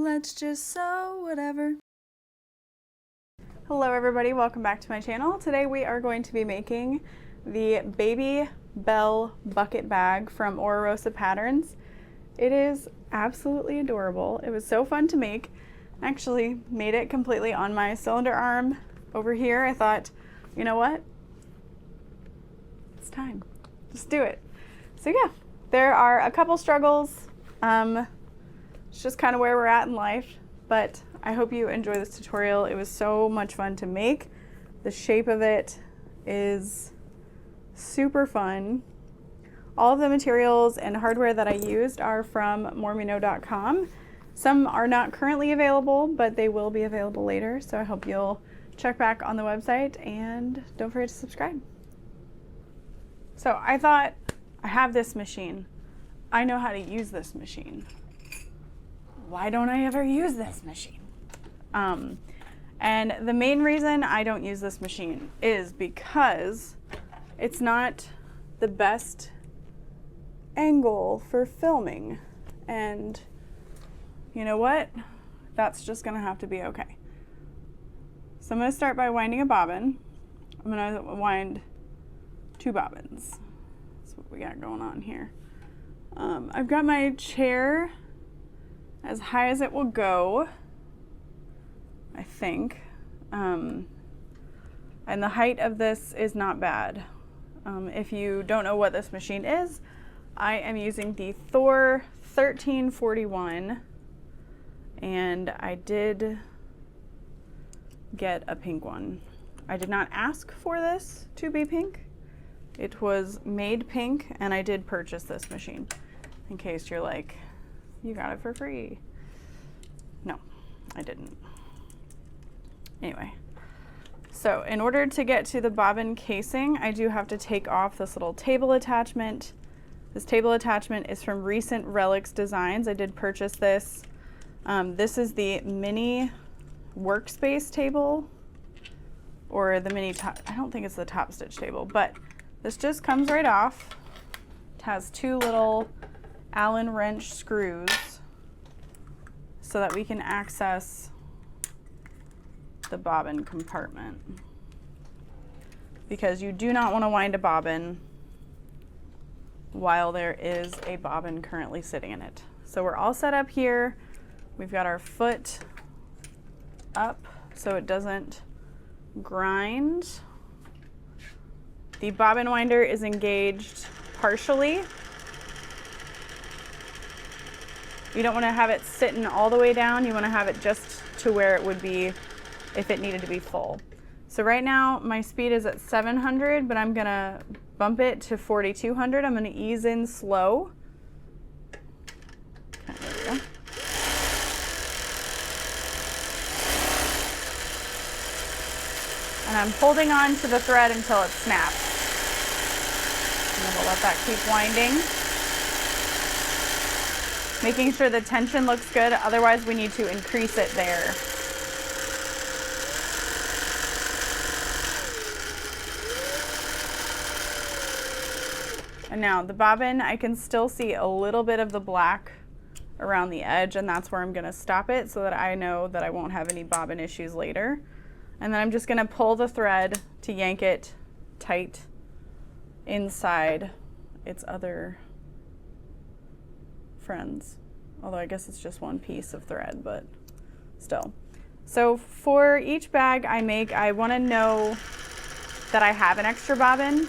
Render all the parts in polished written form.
let's just sew whatever. Hello everybody, welcome back to my channel. Today we are going to be making the baby Belle bucket bag from Rosa Patterns. It is absolutely adorable. It was so fun to make. Actually made it completely on my cylinder arm over here. I thought, you know what? It's time. Just do it. So yeah, there are a couple struggles. It's just kind of where we're at in life, but I hope you enjoy this tutorial. It was so much fun to make. The shape of it is super fun. All of the materials and hardware that I used are from Mormino.com. Some are not currently available, but they will be available later. So I hope you'll check back on the website and don't forget to subscribe. So I thought, I have this machine. I know how to use this machine. Why don't I ever use this machine? And the main reason I don't use this machine is because it's not the best angle for filming. And you know what? That's just gonna have to be okay. So I'm gonna start by winding a bobbin. I'm gonna wind 2 bobbins. That's what we got going on here. I've got my chair as high as it will go, I think. And the height of this is not bad. If you don't know what this machine is, I am using the Thor 1341, and I did get a pink one. I did not ask for this to be pink. It was made pink, and I did purchase this machine. In case you're like, you got it for free. No, I didn't. Anyway, so in order to get to the bobbin casing, I do have to take off this little table attachment. This table attachment is from Recent Relics Designs. I did purchase this. This is the mini workspace table, or the mini top, I don't think it's the top stitch table, but this just comes right off. It has 2 little Allen wrench screws so that we can access the bobbin compartment, because you do not want to wind a bobbin while there is a bobbin currently sitting in it. So we're all set up here. We've got our foot up so it doesn't grind. The bobbin winder is engaged partially. You don't want to have it sitting all the way down. You want to have it just to where it would be if it needed to be full. So right now my speed is at 700, but I'm gonna bump it to 4,200. I'm gonna ease in slow. Okay, there we go. And I'm holding on to the thread until it snaps. And then we'll let that keep winding. Making sure the tension looks good, otherwise we need to increase it there. And now the bobbin, I can still see a little bit of the black around the edge, and that's where I'm gonna stop it so that I know that I won't have any bobbin issues later. And then I'm just gonna pull the thread to yank it tight inside its other friends. Although I guess it's just one piece of thread, but still. So for each bag I make, I wanna know that I have an extra bobbin.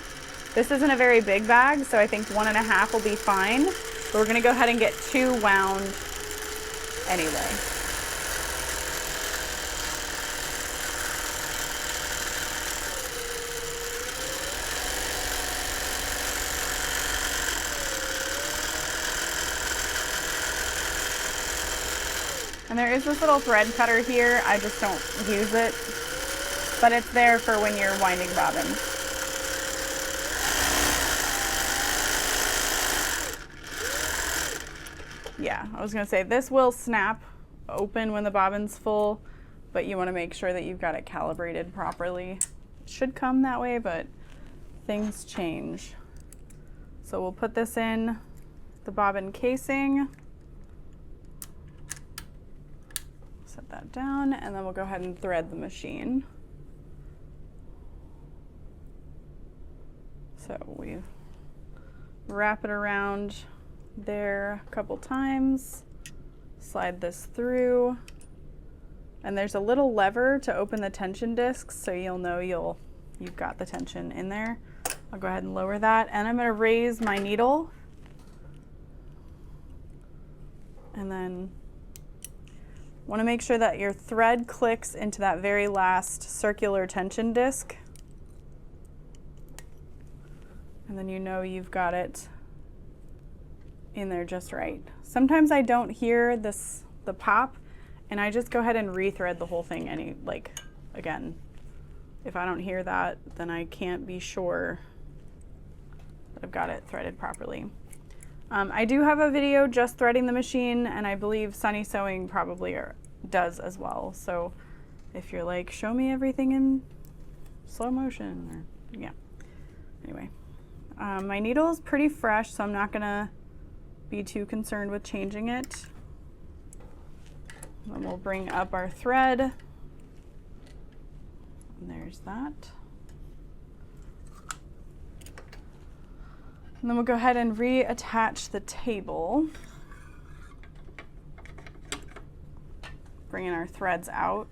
This isn't a very big bag, so I think 1.5 will be fine. But we're gonna go ahead and get 2 wound anyway. And there is this little thread cutter here. I just don't use it, but it's there for when you're winding bobbins. Yeah, I was gonna say this will snap open when the bobbin's full, but you wanna make sure that you've got it calibrated properly. It should come that way, but things change. So we'll put this in the bobbin casing. Set that down, and then we'll go ahead and thread the machine. So we wrap it around there a couple times, slide this through, and there's a little lever to open the tension discs, so you'll know you've got the tension in there. I'll go ahead and lower that, and I'm going to raise my needle, and then want to make sure that your thread clicks into that very last circular tension disc, and then you know you've got it in there just right. Sometimes I don't hear the pop, and I just go ahead and rethread the whole thing. Again, if I don't hear that, then I can't be sure that I've got it threaded properly. I do have a video just threading the machine, and I believe Sunny Sewing probably does as well. So if you're like, show me everything in slow motion, or yeah. Anyway, my needle is pretty fresh, so I'm not gonna be too concerned with changing it. Then we'll bring up our thread, and there's that. And then we'll go ahead and reattach the table, bringing our threads out.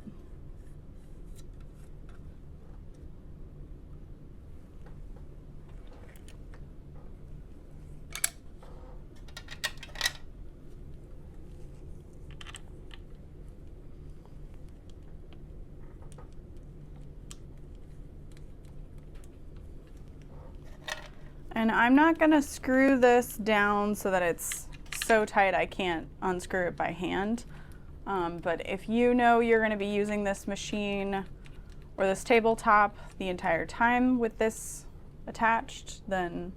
And I'm not going to screw this down so that it's so tight I can't unscrew it by hand. But if you know you're going to be using this machine or this tabletop the entire time with this attached, then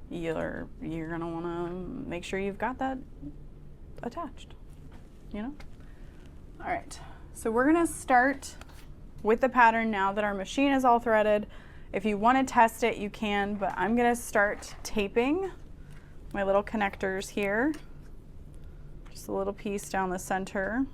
you're going to want to make sure you've got that attached, you know? All right, so we're going to start with the pattern now that our machine is all threaded. If you want to test it, you can, but I'm going to start taping my little connectors here. Just a little piece down the center.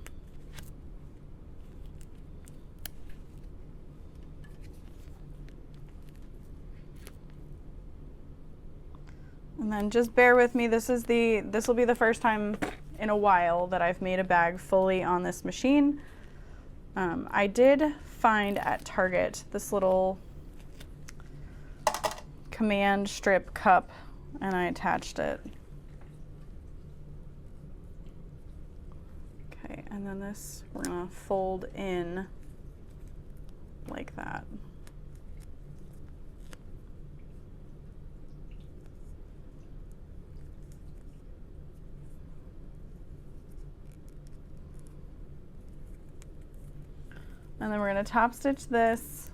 And then just bear with me. This will be the first time in a while that I've made a bag fully on this machine. I did find at Target this little command strip cup, and I attached it. Okay, and then this we're gonna fold in like that. And then we're gonna top stitch this,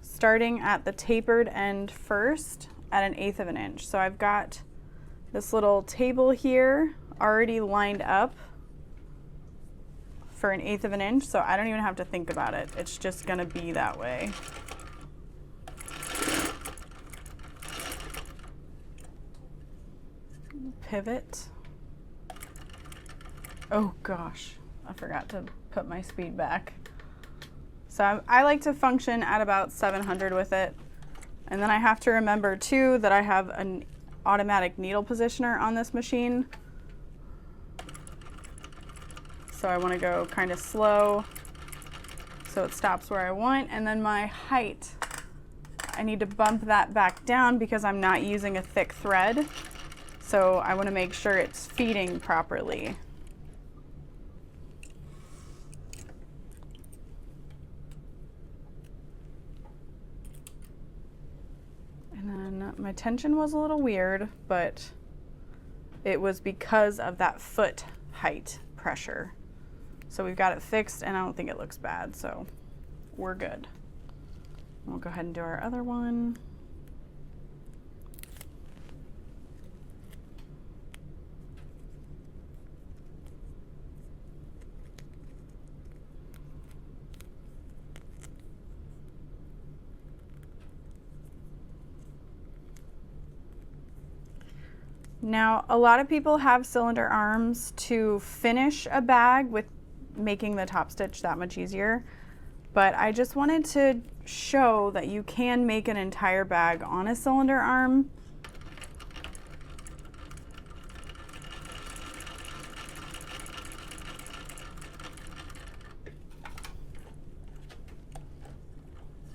starting at the tapered end first at 1/8 of an inch. So I've got this little table here already lined up for 1/8 of an inch, so I don't even have to think about it. It's just gonna be that way. Pivot. Oh gosh, I forgot to put my speed back. So I like to function at about 700 with it. And then I have to remember too that I have an automatic needle positioner on this machine. So I want to go kind of slow so it stops where I want. And then my height, I need to bump that back down because I'm not using a thick thread. So I want to make sure it's feeding properly. My tension was a little weird, but it was because of that foot height pressure. So we've got it fixed, and I don't think it looks bad, so we're good. We'll go ahead and do our other one. Now, a lot of people have cylinder arms to finish a bag with making the top stitch that much easier, but I just wanted to show that you can make an entire bag on a cylinder arm.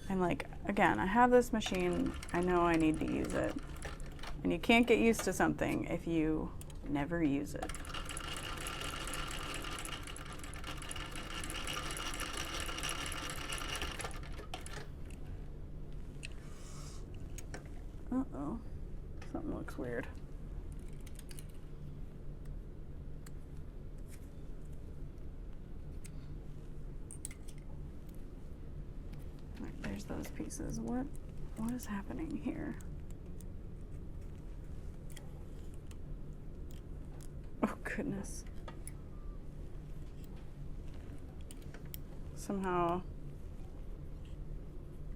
And like, again, I have this machine, I know I need to use it. And you can't get used to something if you never use it. Uh-oh, something looks weird. All right, there's those pieces. What is happening here? Oh goodness. Somehow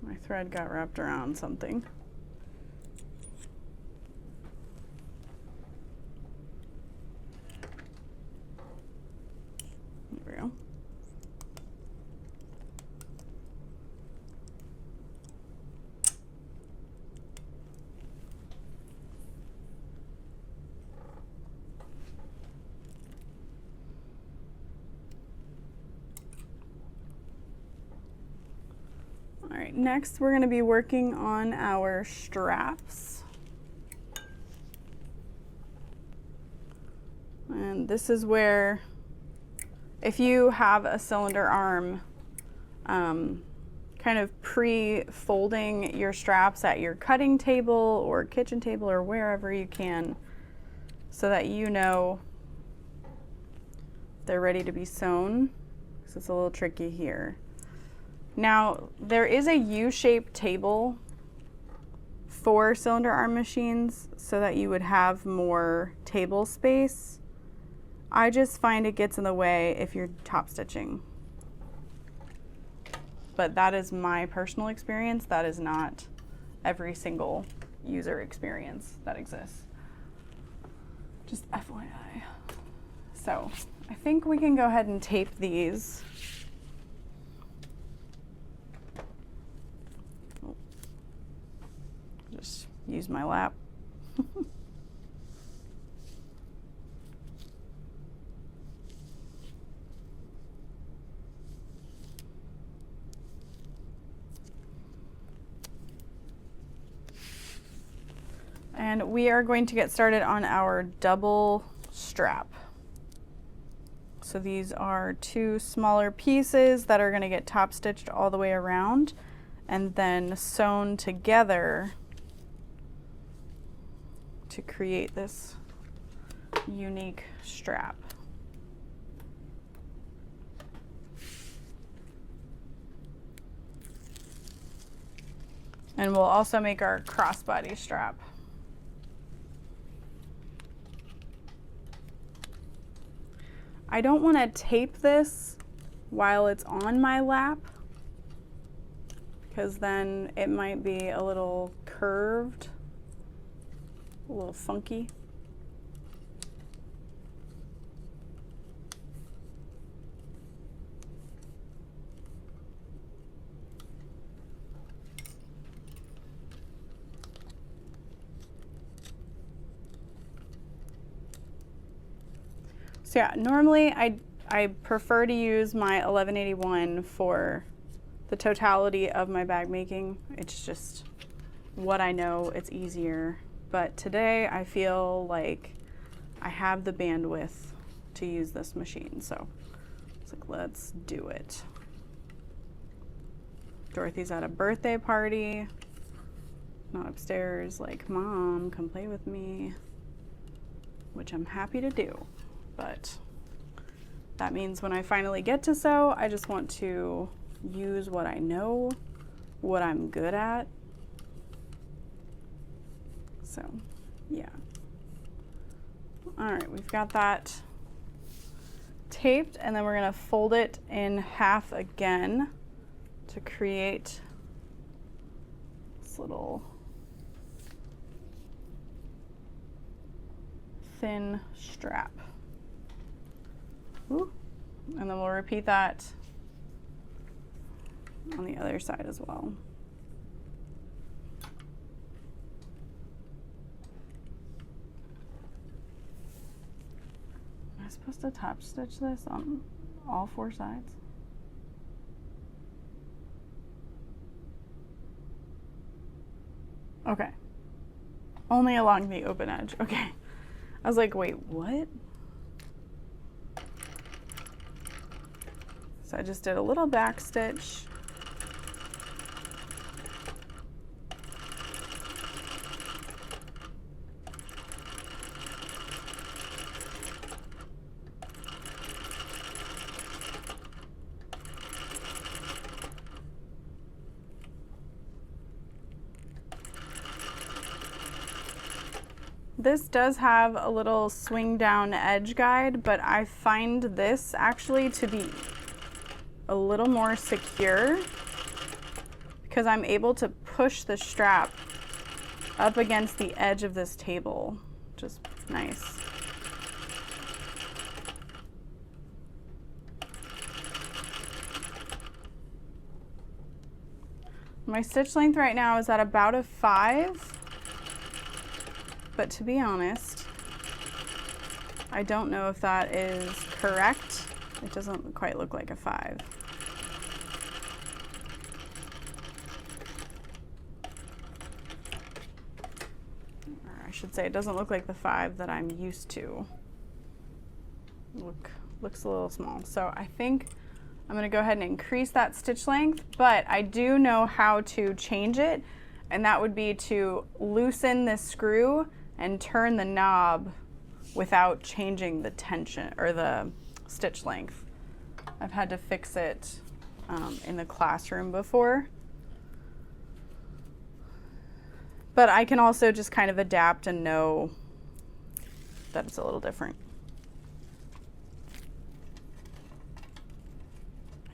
my thread got wrapped around something. There we go. All right, next we're going to be working on our straps. And this is where, if you have a cylinder arm, kind of pre-folding your straps at your cutting table or kitchen table or wherever you can, so that you know they're ready to be sewn, because it's a little tricky here. Now, there is a U-shaped table for cylinder arm machines so that you would have more table space. I just find it gets in the way if you're top stitching. But that is my personal experience. That is not every single user experience that exists. Just FYI. So, I think we can go ahead and tape these. Just use my lap. And we are going to get started on our double strap. So these are two smaller pieces that are going to get top stitched all the way around and then sewn together to create this unique strap. And we'll also make our crossbody strap. I don't want to tape this while it's on my lap, because then it might be a little curved, a little funky. So yeah, normally I prefer to use my 1181 for the totality of my bag making. It's just what I know, it's easier. But today I feel like I have the bandwidth to use this machine, so it's like, let's do it. Dorothy's at a birthday party, not upstairs, like, Mom, come play with me, which I'm happy to do. But that means when I finally get to sew, I just want to use what I know, what I'm good at. So, yeah. All right, we've got that taped, and then we're gonna fold it in half again to create this little thin strap. Ooh. And then we'll repeat that on the other side as well. Am I supposed to top stitch this on all 4 sides? Okay. Only along the open edge. Okay. I was like, wait, what? So I just did a little back stitch. This does have a little swing down edge guide, but I find this actually to be a little more secure because I'm able to push the strap up against the edge of this table, which is nice. My stitch length right now is at about a 5. But to be honest, I don't know if that is correct. It doesn't quite look like a 5. Or I should say it doesn't look like the 5 that I'm used to. Looks a little small. So I think I'm gonna go ahead and increase that stitch length, but I do know how to change it, and that would be to loosen this screw and turn the knob without changing the tension or the stitch length. I've had to fix it in the classroom before. But I can also just kind of adapt and know that it's a little different.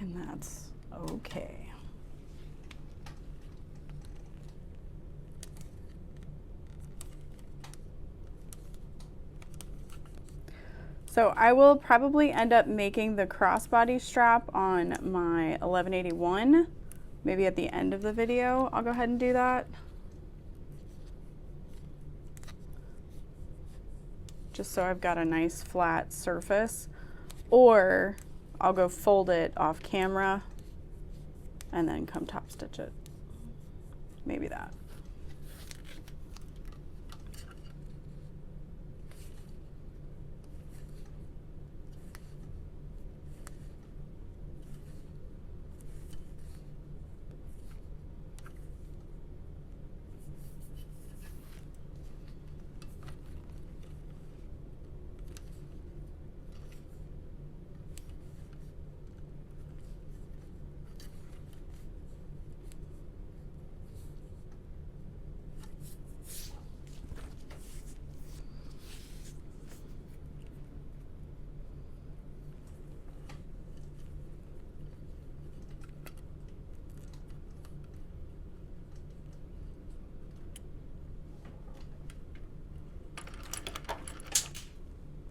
And that's okay. So I will probably end up making the crossbody strap on my 1181. Maybe at the end of the video, I'll go ahead and do that. Just so I've got a nice flat surface. Or I'll go fold it off camera and then come top stitch it. Maybe that.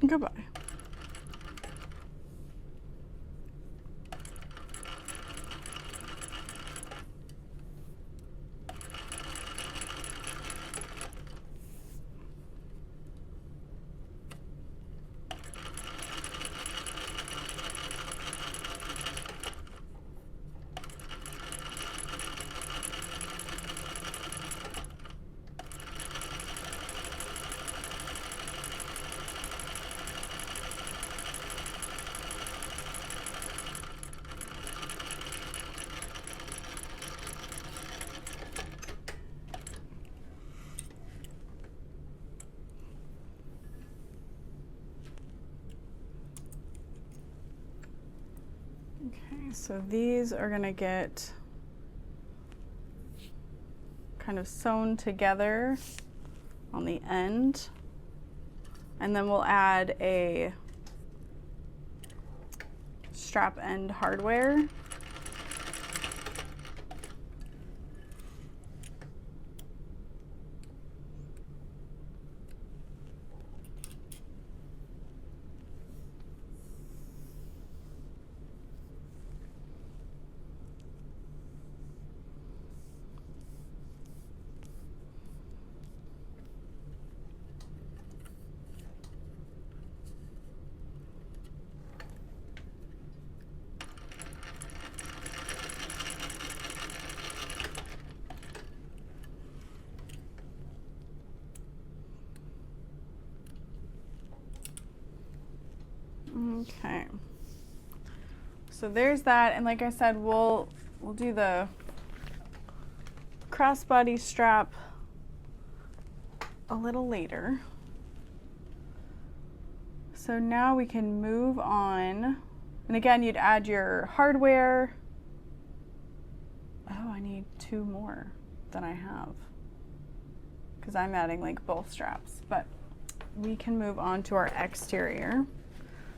Goodbye. Okay, so these are going to get kind of sewn together on the end, and then we'll add a strap end hardware. Okay. So there's that, and like I said, we'll do the crossbody strap a little later. So now we can move on. And again, you'd add your hardware. Oh, I need 2 more than I have, because I'm adding like both straps, but we can move on to our exterior.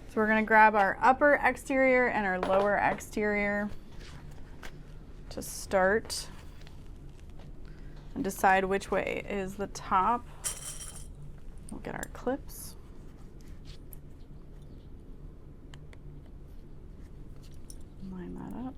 So we're gonna grab our upper exterior and our lower exterior to start and decide which way is the top. We'll get our clips. Line that up.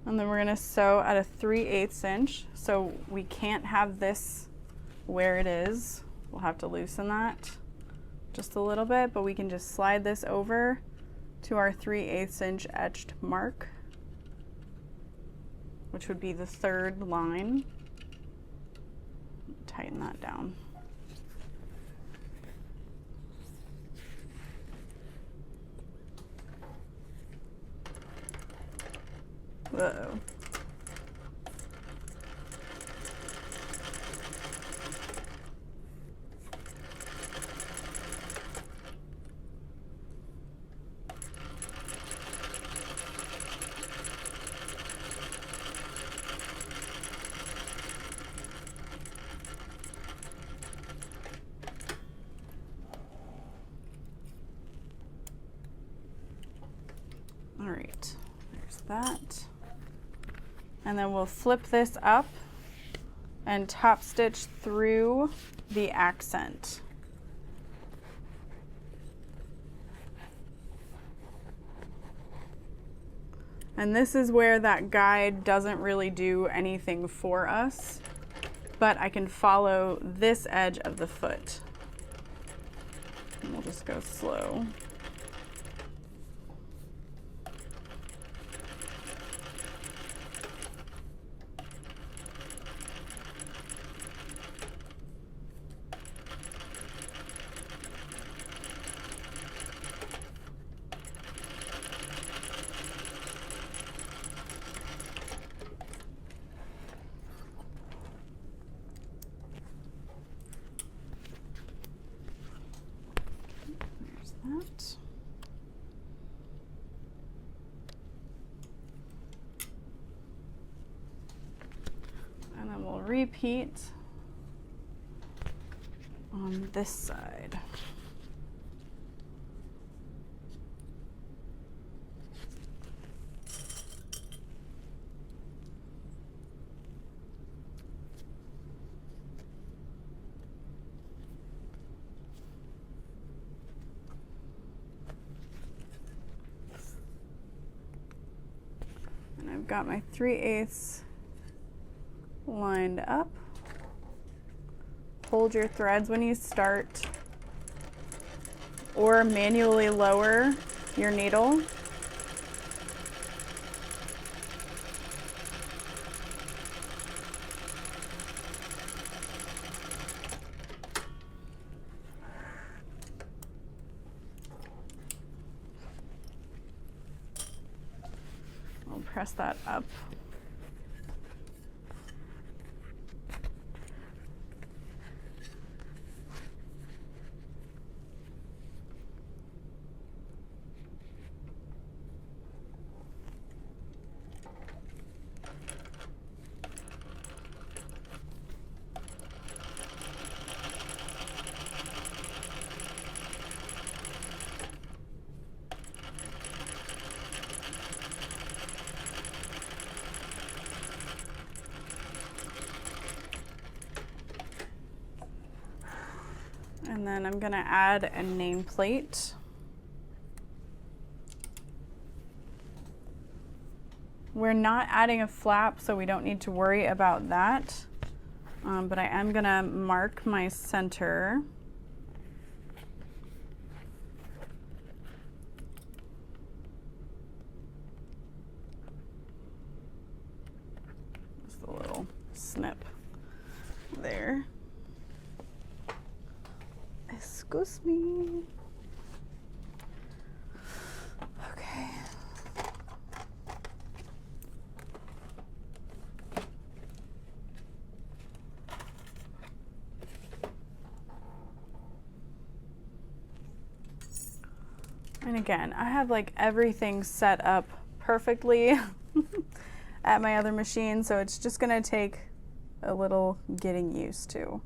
And then we're gonna sew at a 3/8 inch. So we can't have this where it is. We'll have to loosen that just a little bit, but we can just slide this over to our 3/8 inch etched mark, which would be the 3rd line. Tighten that down. Uh-oh. All right, there's that. And then we'll flip this up and top stitch through the accent. And this is where that guide doesn't really do anything for us, but I can follow this edge of the foot. And we'll just go slow. That. And then we'll repeat on this side. I've got my 3/8 lined up. Hold your threads when you start, or manually lower your needle. I'll press that up. And then I'm gonna add a nameplate. We're not adding a flap, so we don't need to worry about that. But I am gonna mark my center. Just a little snip. There. Excuse me. Okay. And again, I have like everything set up perfectly at my other machine, so it's just gonna take a little getting used to.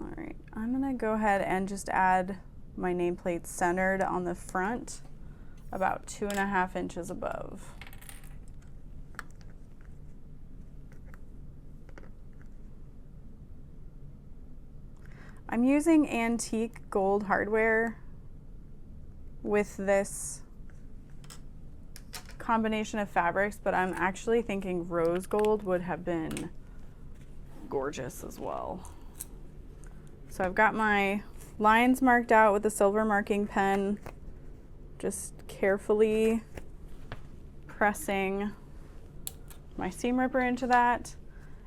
All right, I'm gonna go ahead and just add my nameplate centered on the front, about 2.5 inches above. I'm using antique gold hardware with this combination of fabrics, but I'm actually thinking rose gold would have been gorgeous as well. So I've got my lines marked out with a silver marking pen, just carefully pressing my seam ripper into that.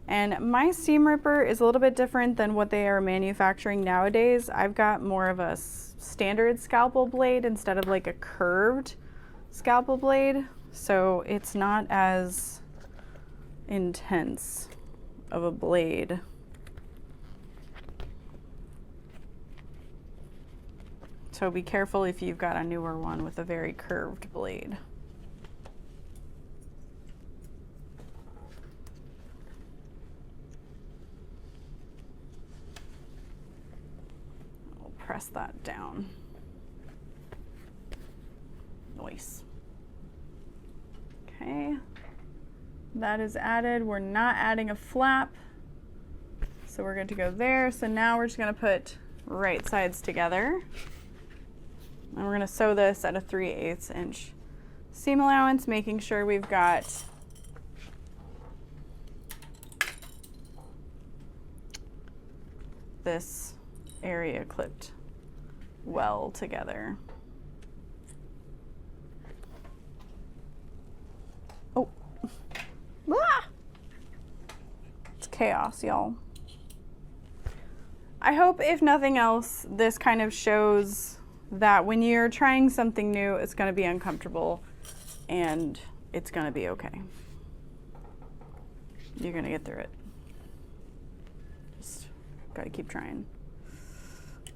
And my seam ripper is a little bit different than what they are manufacturing nowadays. I've got more of a standard scalpel blade instead of like a curved scalpel blade. So it's not as intense of a blade. So be careful if you've got a newer one with a very curved blade. We'll press that down. Nice. Okay, that is added. We're not adding a flap, so we're good to go there. So now we're just gonna put right sides together. And we're gonna sew this at a 3/8 inch seam allowance, making sure we've got this area clipped well together. Oh, ah! It's chaos, y'all. I hope, if nothing else, this kind of shows that when you're trying something new, it's going to be uncomfortable and it's going to be okay. You're going to get through it. Just got to keep trying.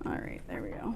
All right, there we go.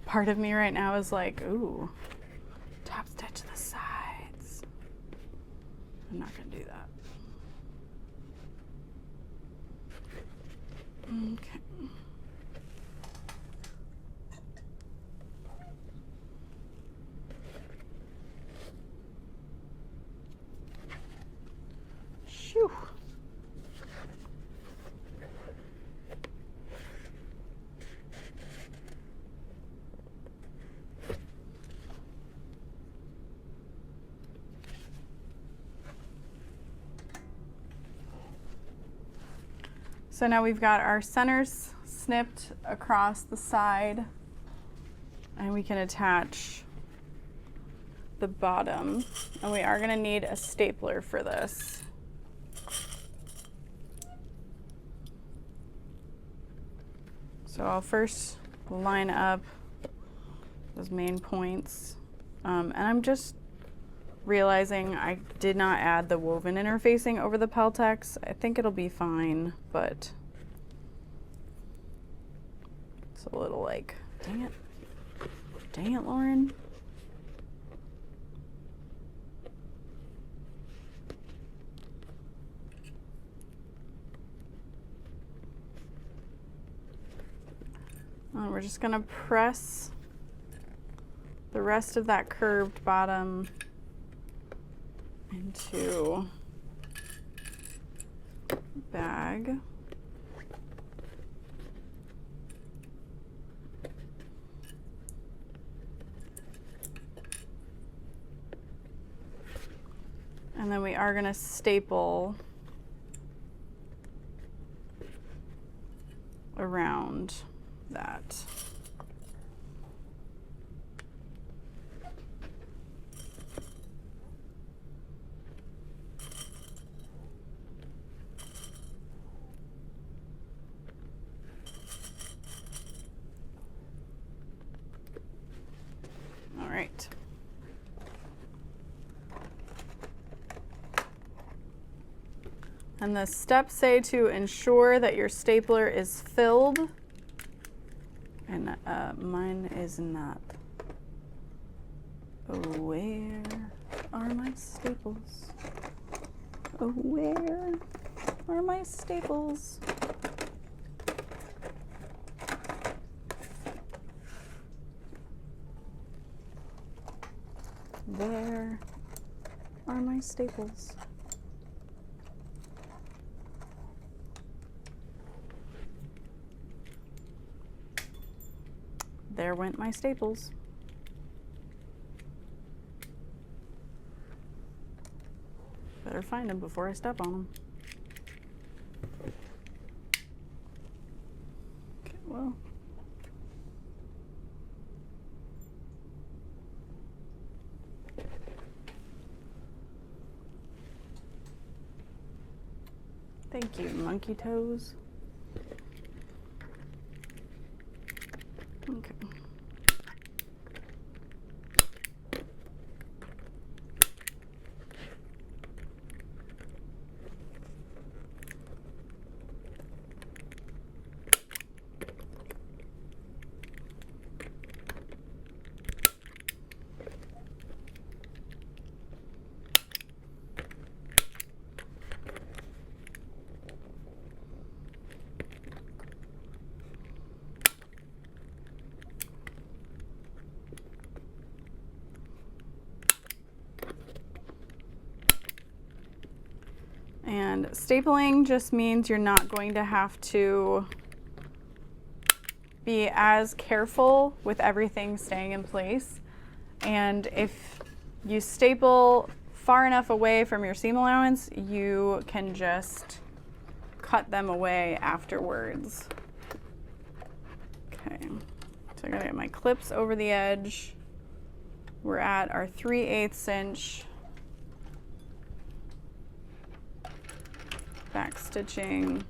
Part of me right now is like, ooh, top stitch the sides. I'm not gonna do that. Okay. Shoo. So now we've got our centers snipped across the side, and we can attach the bottom. And we are gonna need a stapler for this. So I'll first line up those main points. And I'm just realizing I did not add the woven interfacing over the Peltex. I think it'll be fine, but it's a little like, dang it. Dang it, Lauren. And we're just gonna press the rest of that curved bottom into bag. And then we are going to staple around that. All right. And the steps say to ensure that your stapler is filled, and mine is not. Oh, where are my staples? Oh, where are my staples? Where are my staples? There went my staples. Better find them before I step on them. Okay, well. Thank you, monkey toes. Okay. And stapling just means you're not going to have to be as careful with everything staying in place. And if you staple far enough away from your seam allowance, you can just cut them away afterwards. Okay, so I gotta get my clips over the edge. We're at our 3/8 inch back stitching.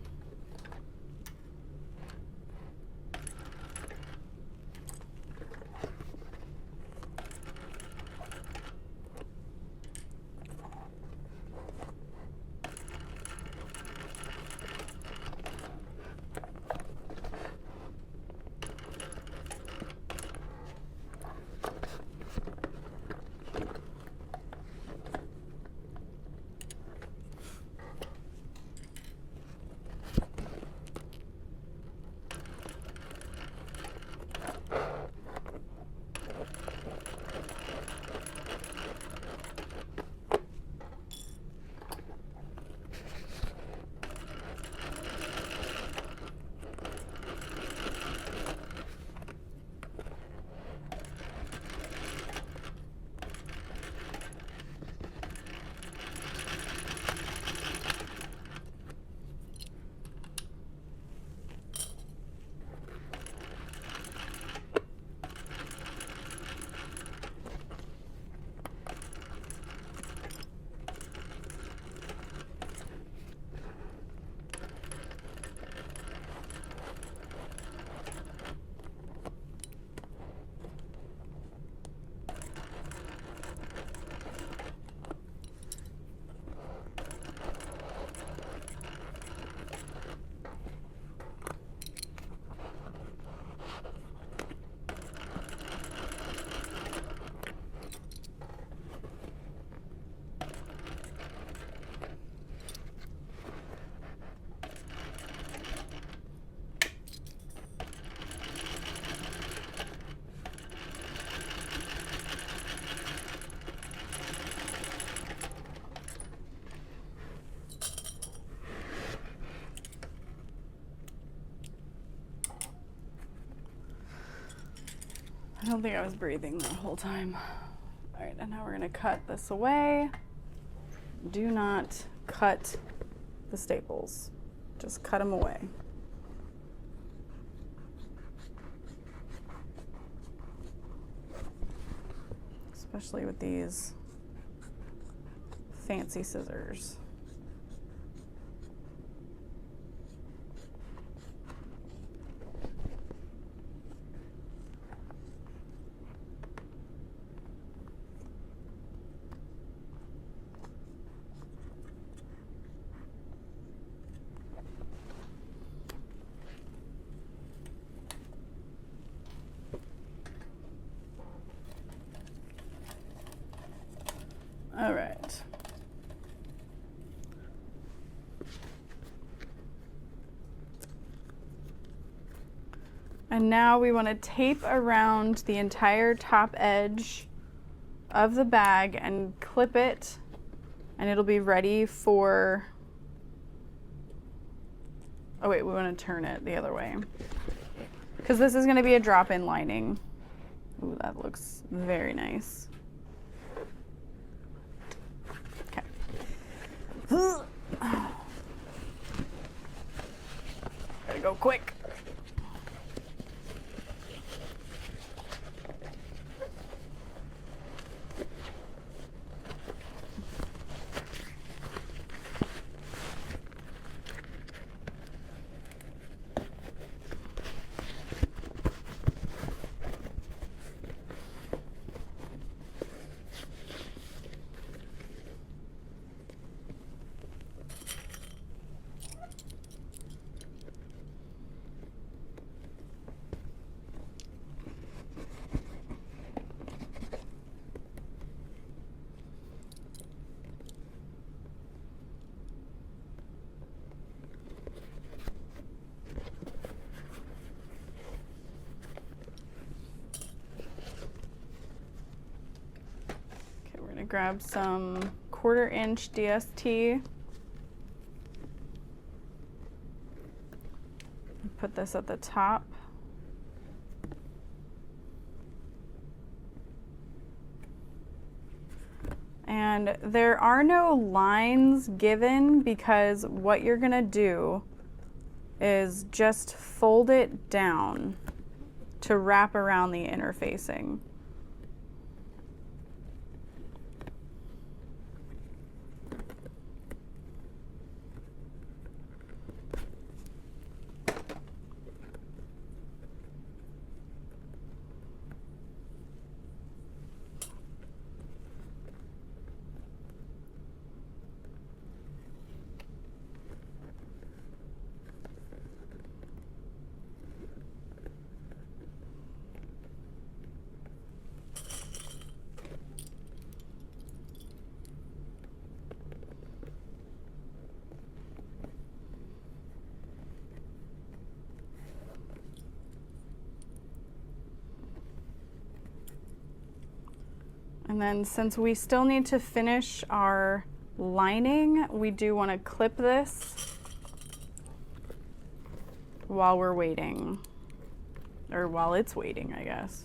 I don't think I was breathing the whole time. All right, and now we're gonna cut this away. Do not cut the staples. Just cut them away. Especially with these fancy scissors. All right. And now we want to tape around the entire top edge of the bag and clip it, and it'll be ready for, oh wait, we want to turn it the other way, because this is going to be a drop-in lining. Ooh, that looks very nice. Gotta go quick. Grab some 1/4 inch DST. Put this at the top. And there are no lines given because what you're gonna do is just fold it down to wrap around the interfacing. And then since we still need to finish our lining, we do want to clip this while we're waiting, or while it's waiting, I guess.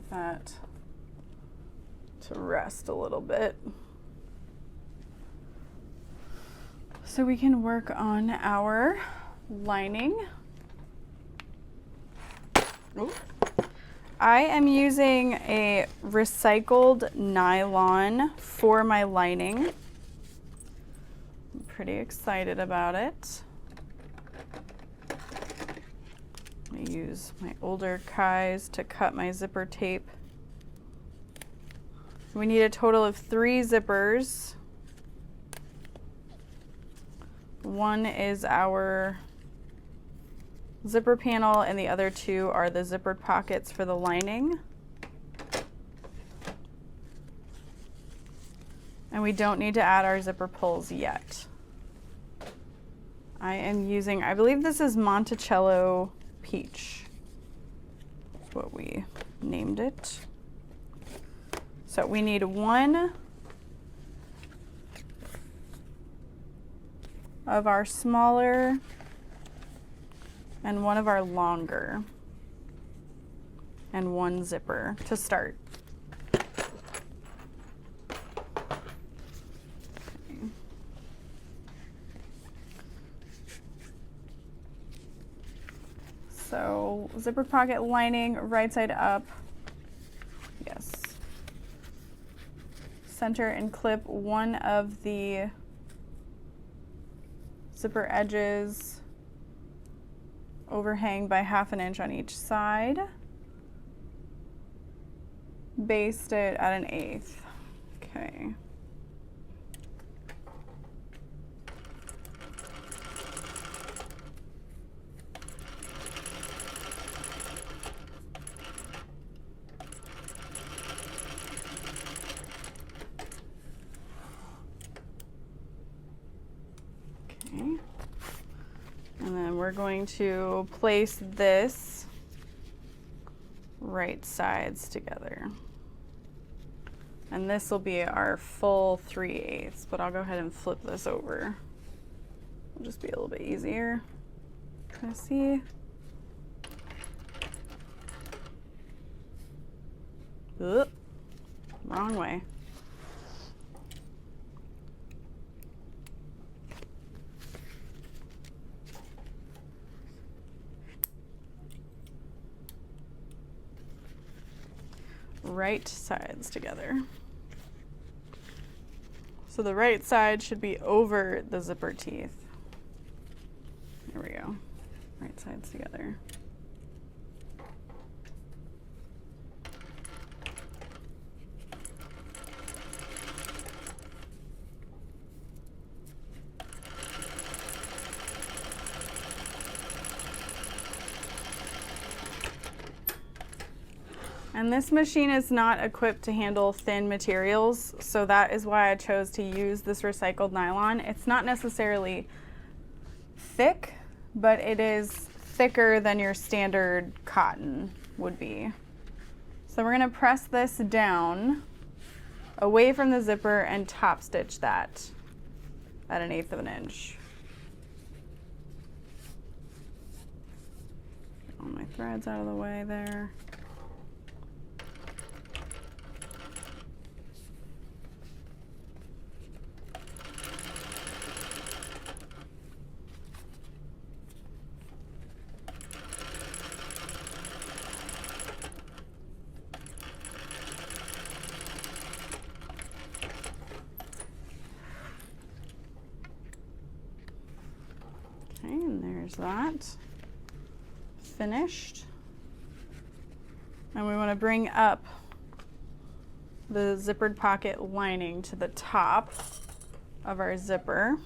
That to rest a little bit so we can work on our lining. Ooh. I am using a recycled nylon for my lining. I'm pretty excited about it. I use my older Kais to cut my zipper tape. We need a total of 3 zippers. One is our zipper panel, and the other two are the zippered pockets for the lining. And we don't need to add our zipper pulls yet. I am using, I believe this is Monticello Peach. That's what we named it. So we need one of our smaller and one of our longer, and one zipper to start. Okay. So zipper pocket lining, right side up. Yes. Center and clip one of the zipper edges, overhang by 1/2 inch on each side. Baste it at 1/8. Okay. Okay. And then we're going to place this right sides together. And this will be our full 3/8, but I'll go ahead and flip this over. It'll just be a little bit easier. Can I see? Ugh. Wrong way. Right sides together. So the right side should be over the zipper teeth. There we go. Right sides together. And this machine is not equipped to handle thin materials, so that is why I chose to use this recycled nylon. It's not necessarily thick, but it is thicker than your standard cotton would be. So we're gonna press this down away from the zipper and top stitch that at 1/8 of an inch. Get all my threads out of the way there. Okay, and there's that. Finished. And we want to bring up the zippered pocket lining to the top of our zipper.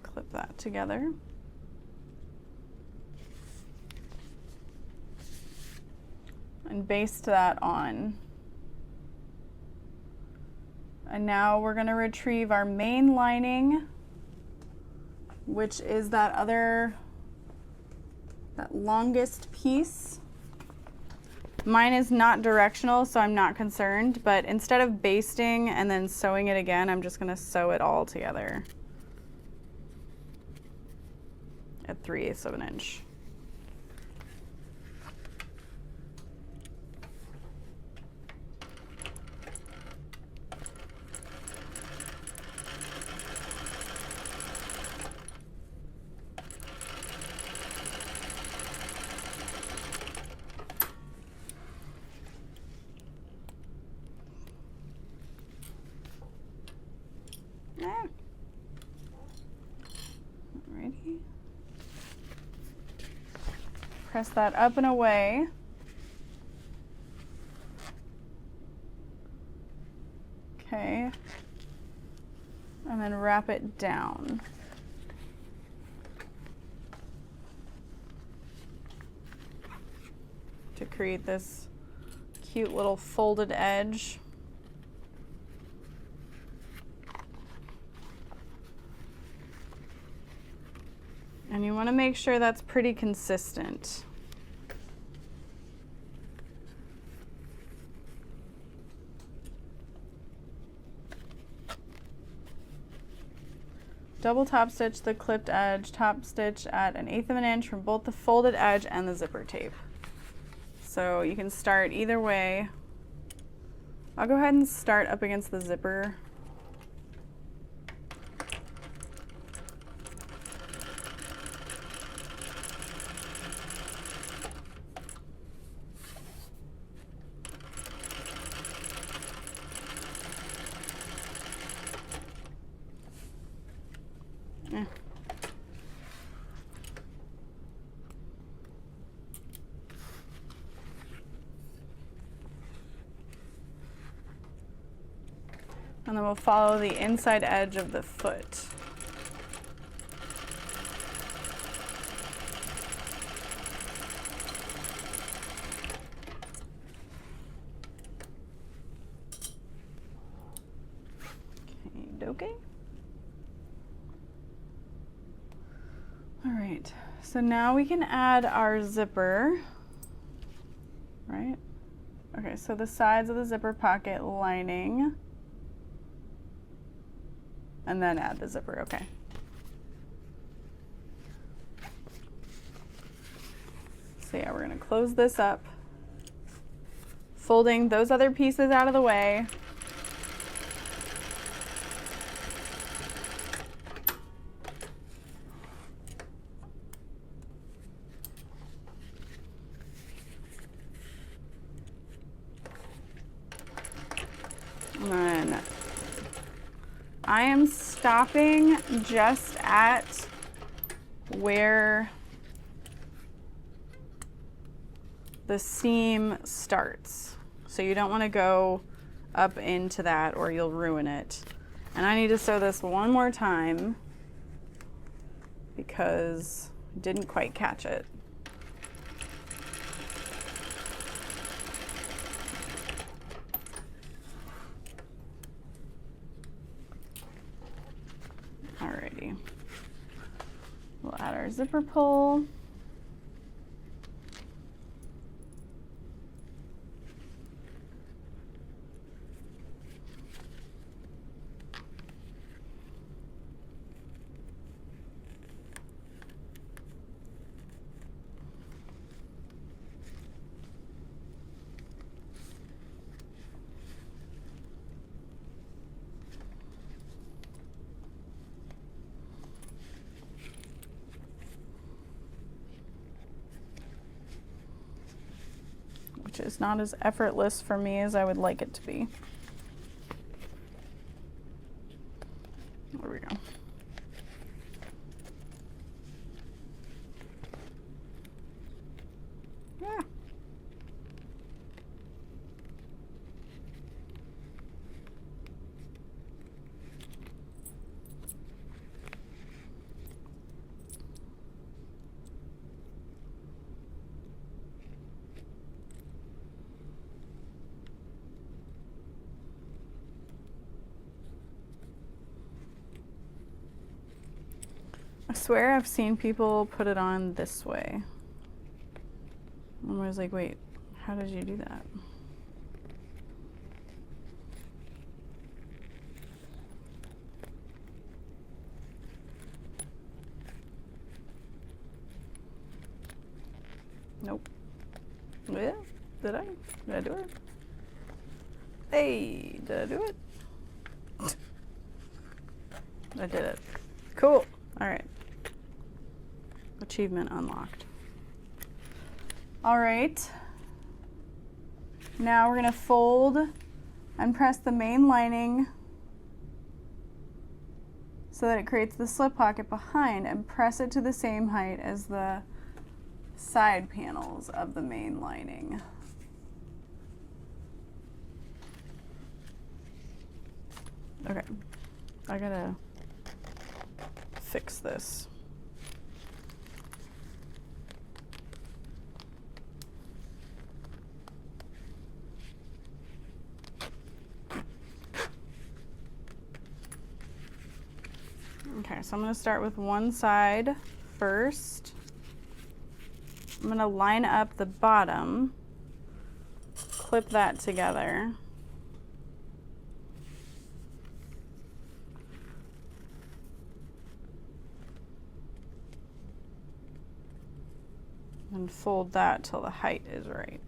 Clip that together. And baste that on. And now we're going to retrieve our main lining, which is that longest piece. Mine is not directional, so I'm not concerned, but instead of basting and then sewing it again, I'm just going to sew it all together at 3/8 of an inch. Alrighty. Press that up and away. Okay, wrap it down. To create this cute little folded edge. And you want to make sure that's pretty consistent. Double top stitch the clipped edge, top stitch at 1/8 of an inch from both the folded edge and the zipper tape. So you can start either way. I'll go ahead and start up against the zipper. And then we'll follow the inside edge of the foot. Okay. All right, so now we can add our zipper, right? Okay, so the sides of the zipper pocket lining. And then add the zipper, okay. So yeah, we're gonna close this up, folding those other pieces out of the way. And then I am stopping just at where the seam starts. So you don't want to go up into that or you'll ruin it. And I need to sew this one more time because I didn't quite catch it. Alrighty, we'll add our zipper pull. Which is not as effortless for me as I would like it to be. There we go. Yeah. I swear I've seen people put it on this way. And I was like, wait, how did you do that? Nope. Yeah, did I? Did I do it? Hey, did I do it? I did it. Cool. All right. Achievement unlocked. All right. Now we're gonna fold and press the main lining so that it creates the slip pocket behind and press it to the same height as the side panels of the main lining. Okay, I gotta fix this. Okay, so I'm going to start with one side first. I'm going to line up the bottom, clip that together. And fold that till the height is right.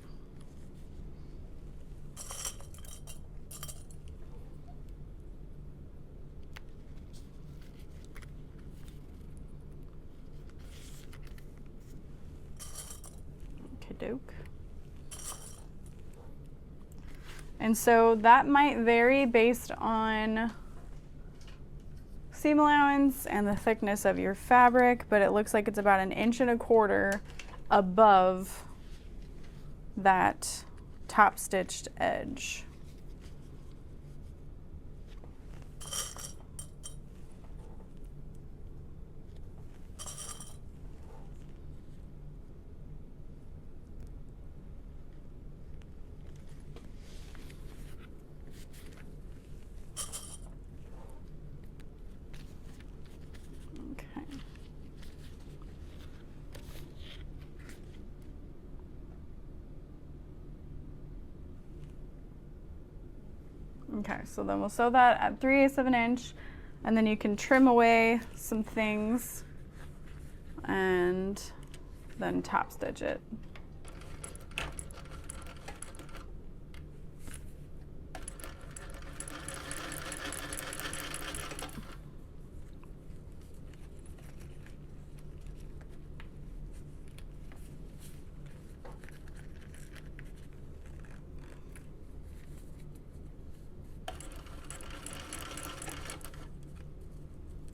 Doke. And so that might vary based on seam allowance and the thickness of your fabric, but it looks like it's about 1.25 inches above that top stitched edge. Okay, so then we'll sew that at 3/8 of an inch, and then you can trim away some things and then top stitch it.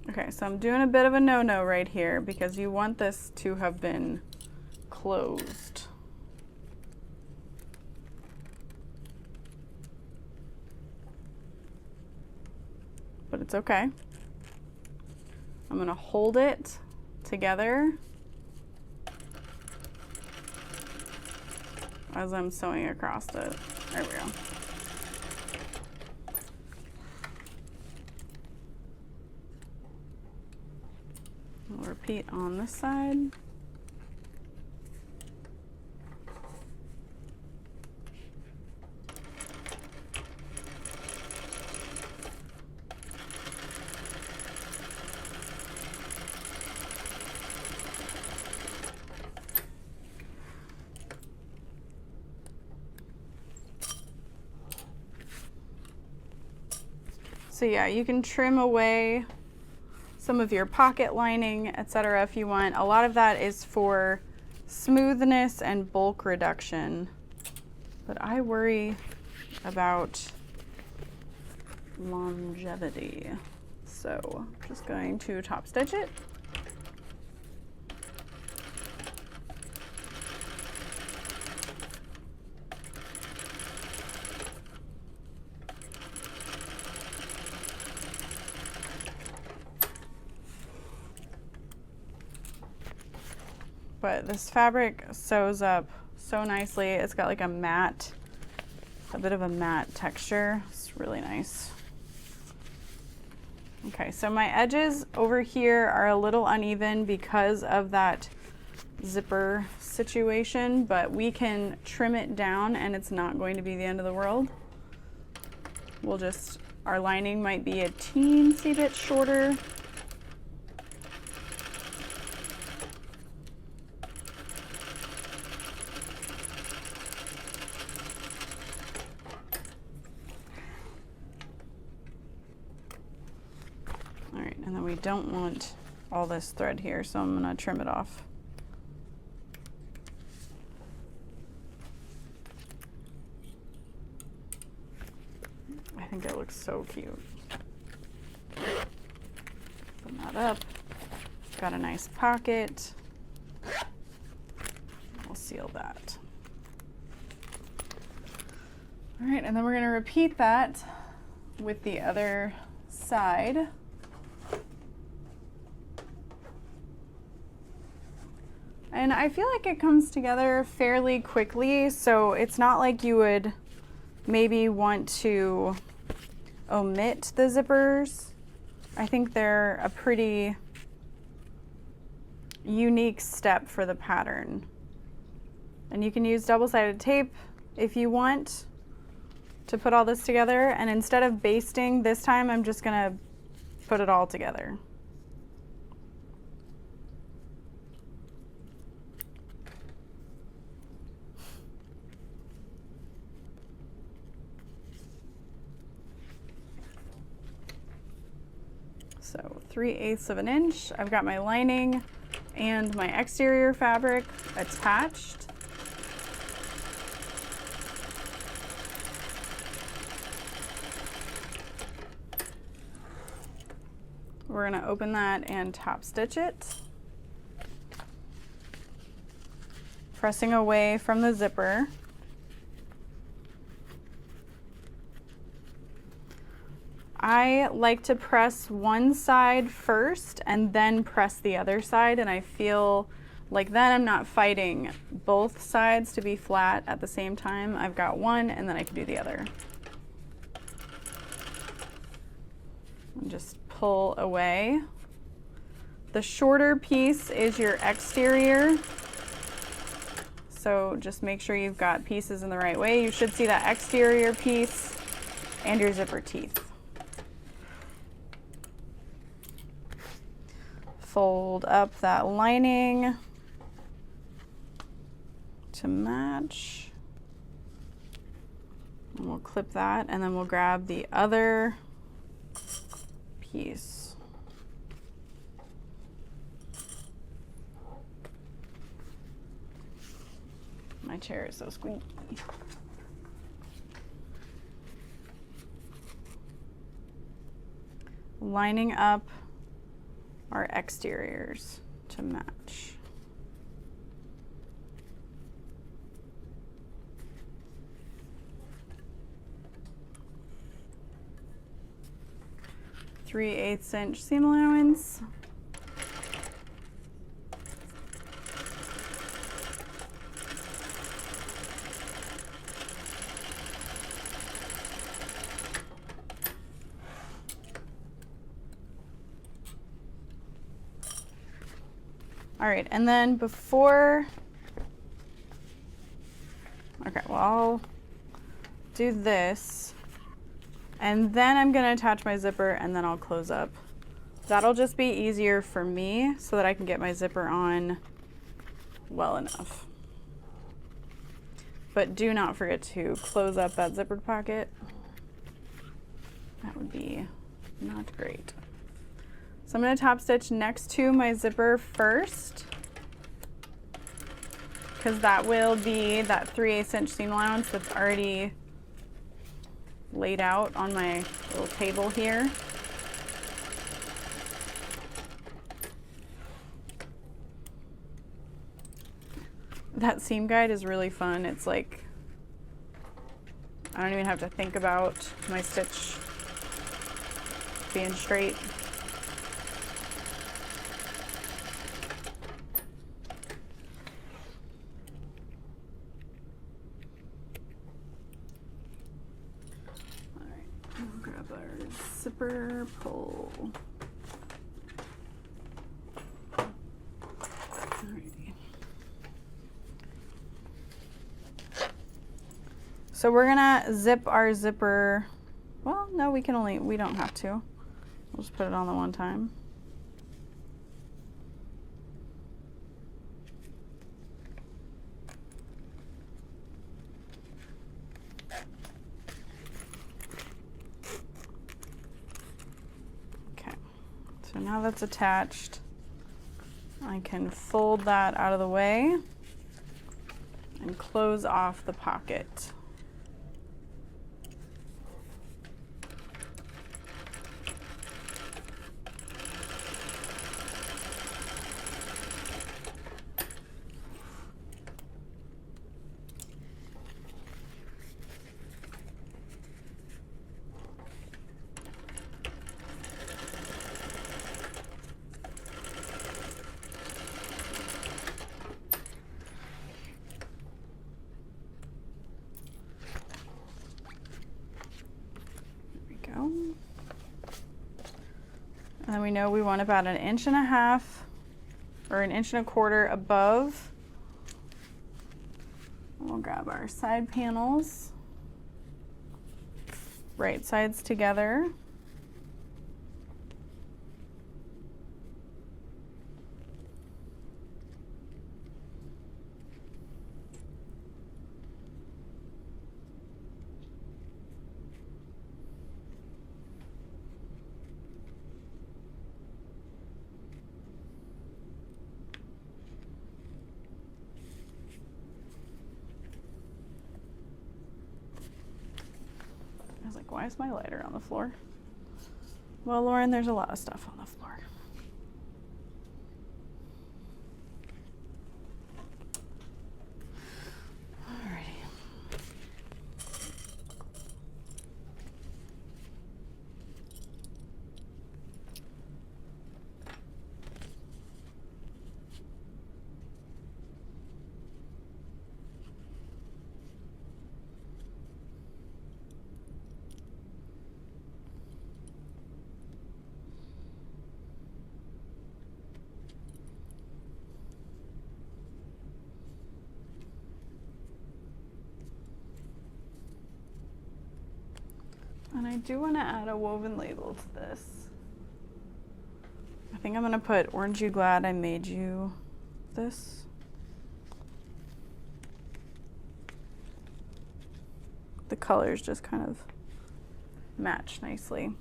Okay, so I'm doing a bit of a no-no right here because you want this to have been closed. But it's okay. I'm gonna hold it together as I'm sewing across it. There we go. We'll repeat on this side. So yeah, you can trim away some of your pocket lining, etc. if you want. A lot of that is for smoothness and bulk reduction, but I worry about longevity. So I'm just going to top stitch it. But this fabric sews up so nicely. It's got like a bit of a matte texture. It's really nice. Okay, so my edges over here are a little uneven because of that zipper situation, but we can trim it down and it's not going to be the end of the world. Our lining might be a teensy bit shorter. And then we don't want all this thread here, so I'm going to trim it off. I think it looks so cute. Open that up. Got a nice pocket. We'll seal that. All right, and then we're going to repeat that with the other side. and I feel like it comes together fairly quickly, so it's not like you would maybe want to omit the zippers. I think they're a pretty unique step for the pattern. And you can use double-sided tape if you want to put all this together, and instead of basting this time, I'm just gonna put it all together. So 3/8 of an inch. I've got my lining and my exterior fabric attached. We're going to open that and top stitch it, pressing away from the zipper. I like to press one side first and then press the other side, and I feel like then I'm not fighting both sides to be flat at the same time. I've got one and then I can do the other. And just pull away. The shorter piece is your exterior, so just make sure you've got pieces in the right way. You should see that exterior piece and your zipper teeth. Fold up that lining to match. And we'll clip that, and then we'll grab the other piece. My chair is so squeaky. Lining up our exteriors to match. Three-eighths inch seam allowance. All right, and then before, okay, well, I'll do this, and then I'm gonna attach my zipper, and then I'll close up. That'll just be easier for me so that I can get my zipper on well enough. But do not forget to close up that zippered pocket. That would be not great. So I'm going to top stitch next to my zipper first, because that will be that 3/8 inch seam allowance that's already laid out on my little table here. That seam guide is really fun. It's like, I don't even have to think about my stitch being straight. Zipper pull. Alrighty. So we're gonna zip our zipper. Well, no, we don't have to. We'll just put it on the one time. So now that's attached, I can fold that out of the way and close off the pocket. And then we know we want about 1.5 inches or 1.25 inches above. We'll grab our side panels, right sides together. I was like, why is my lighter on the floor? Well, Lauren, there's a lot of stuff on the floor. Alrighty. And I do want to add a woven label to this. I think I'm going to put "Aren't you glad I made you this?" The colors just kind of match nicely.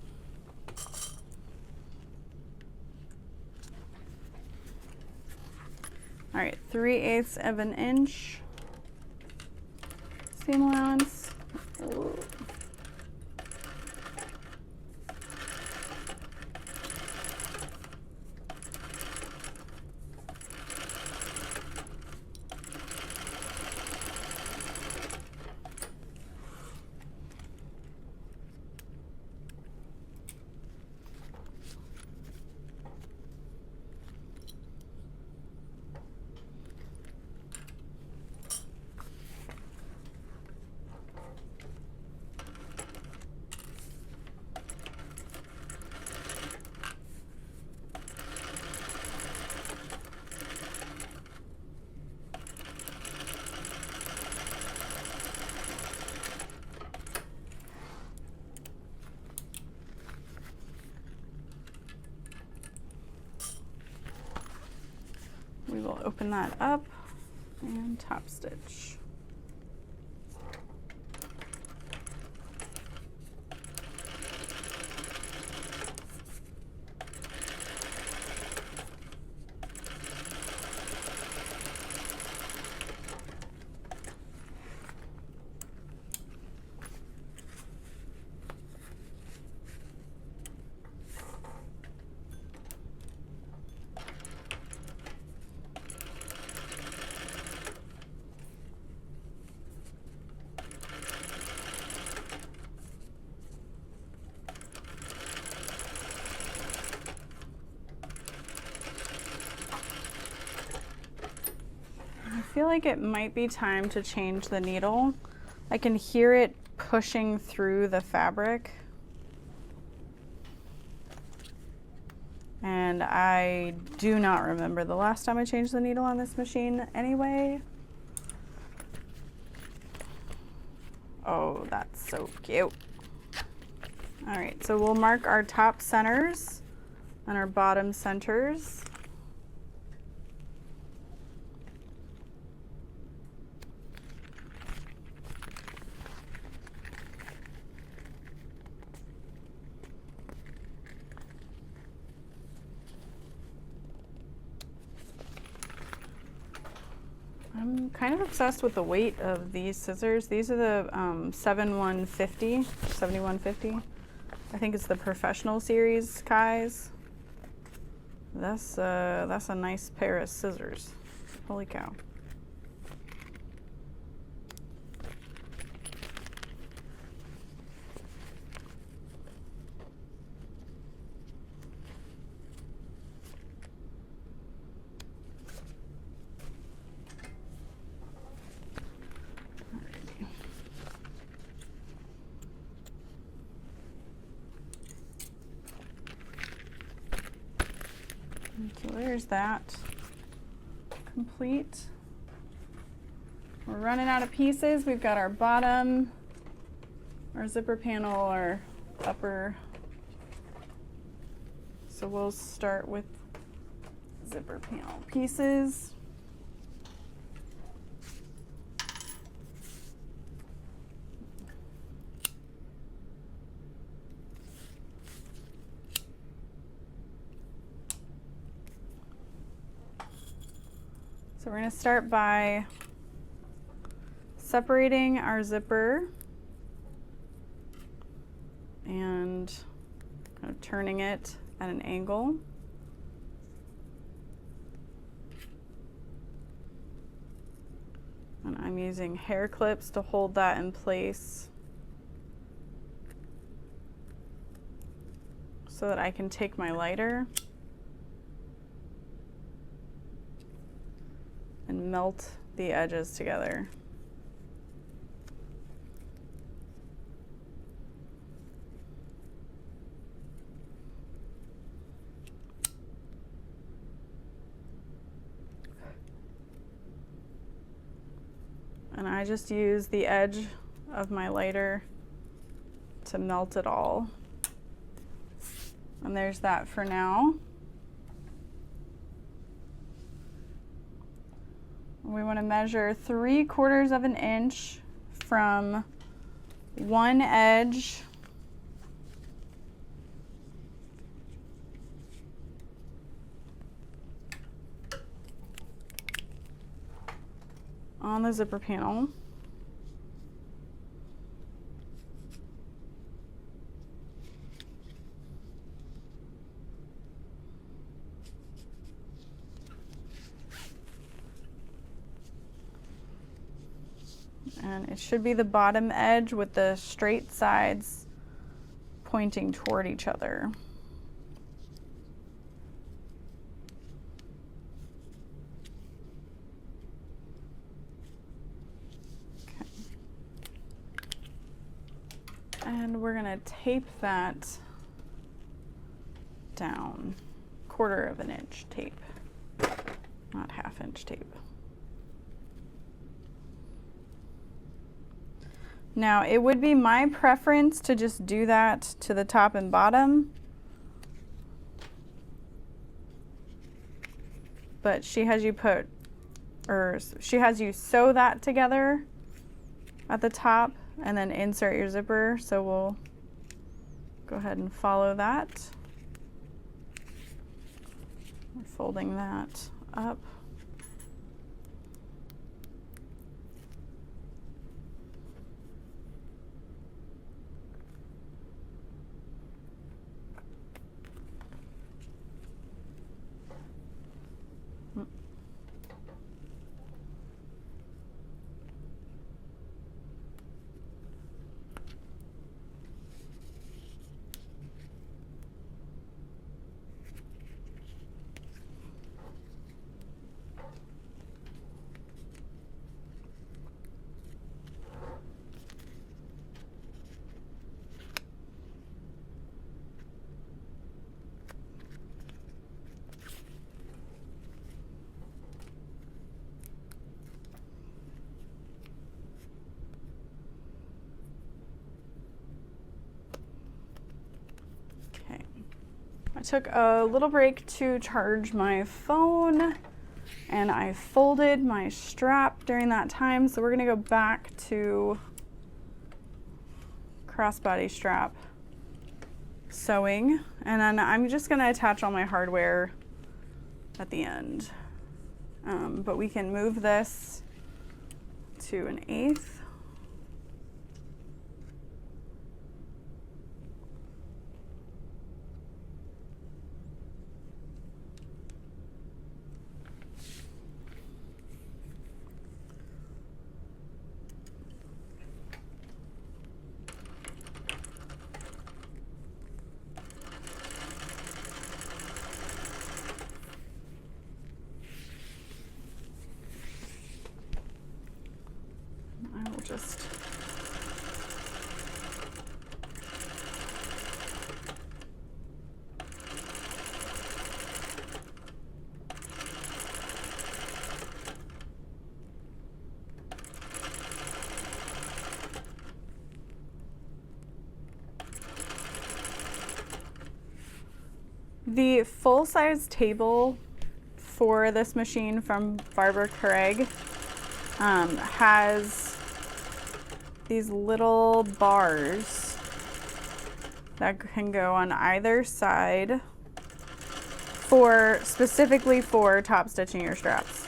All right, 3/8 of an inch seam allowance. Ooh. We will open that up and top stitch. I feel like it might be time to change the needle. I can hear it pushing through the fabric. And I do not remember the last time I changed the needle on this machine anyway. Oh, that's so cute. All right, so we'll mark our top centers and our bottom centers. I'm kind of obsessed with the weight of these scissors. These are the 7150. I think it's the Professional Series Kai's. That's a nice pair of scissors. Holy cow. So there's that complete. We're running out of pieces. We've got our bottom, our zipper panel, our upper. So we'll start with zipper panel pieces. So we're going to start by separating our zipper and kind of turning it at an angle. And I'm using hair clips to hold that in place so that I can take my lighter and melt the edges together. And I just use the edge of my lighter to melt it all. And there's that for now. We want to measure 3/4 of an inch from one edge on the zipper panel. And it should be the bottom edge with the straight sides pointing toward each other. Okay. And we're going to tape that down, 1/4 of an inch tape, not 1/2 inch tape. Now, it would be my preference to just do that to the top and bottom, but she has you sew that together at the top and then insert your zipper. So we'll go ahead and follow that. We're folding that up. I took a little break to charge my phone and I folded my strap during that time. So we're gonna go back to crossbody strap sewing, and then I'm just gonna attach all my hardware at the end. But we can move this to 1/8. The full-size table for this machine from Barbara Craig has these little bars that can go on either side specifically for top stitching your straps.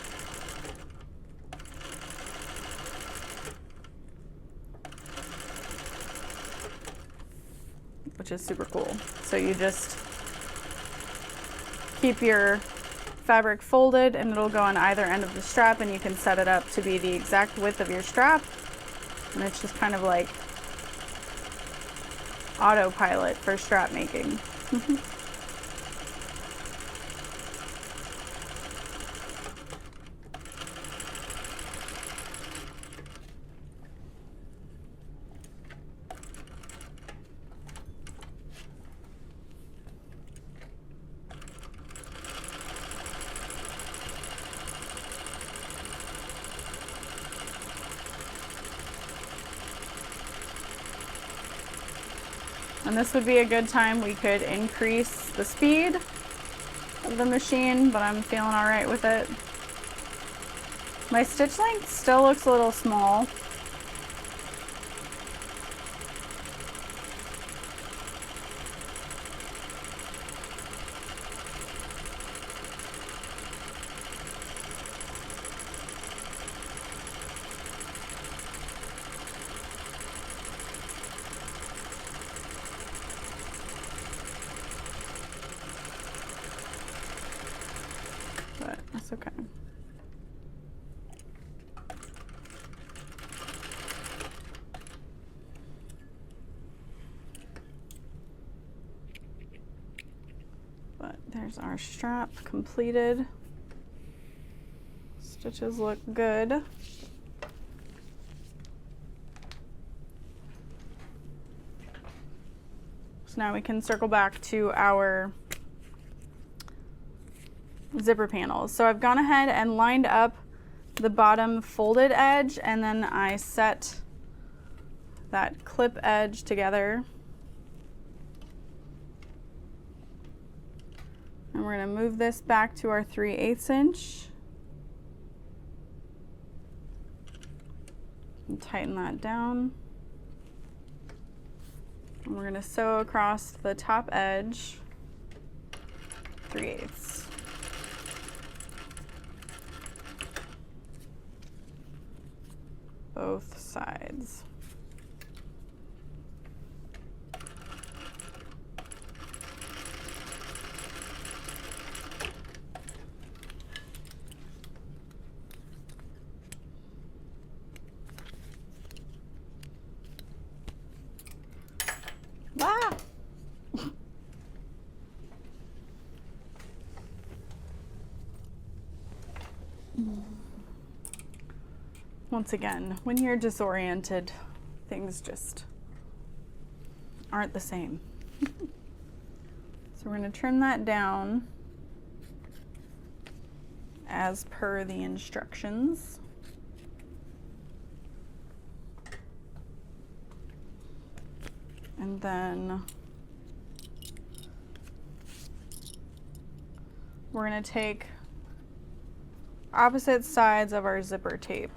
Which is super cool. So you just keep your fabric folded and it'll go on either end of the strap, and you can set it up to be the exact width of your strap, and it's just kind of like autopilot for strap making. And this would be a good time we could increase the speed of the machine, but I'm feeling all right with it. My stitch length still looks a little small. But that's okay. But there's our strap completed. Stitches look good. So now we can circle back to our zipper panels. So I've gone ahead and lined up the bottom folded edge, and then I set that clip edge together. And we're going to move this back to our 3/8 inch and tighten that down. And we're going to sew across the top edge 3/8. Both sides. Ah! Once again, when you're disoriented, things just aren't the same. So we're going to trim that down as per the instructions. And then we're going to take opposite sides of our zipper tape.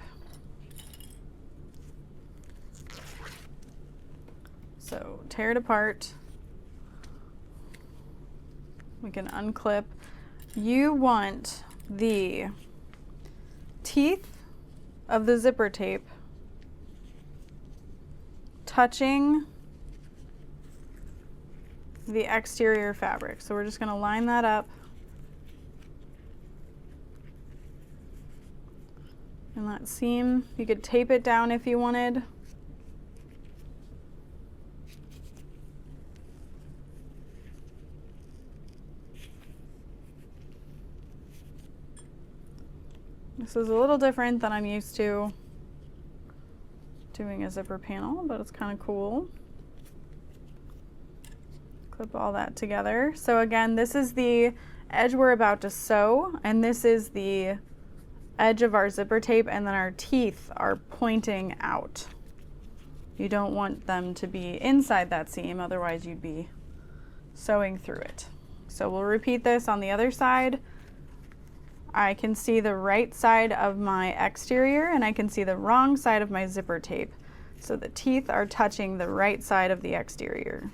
So tear it apart. We can unclip. You want the teeth of the zipper tape touching the exterior fabric. So we're just going to line that up. And that seam, you could tape it down if you wanted. This is a little different than I'm used to doing a zipper panel, but it's kind of cool. Clip all that together. So again, this is the edge we're about to sew, and this is the edge of our zipper tape, and then our teeth are pointing out. You don't want them to be inside that seam, otherwise you'd be sewing through it. So we'll repeat this on the other side. I can see the right side of my exterior and I can see the wrong side of my zipper tape. So the teeth are touching the right side of the exterior.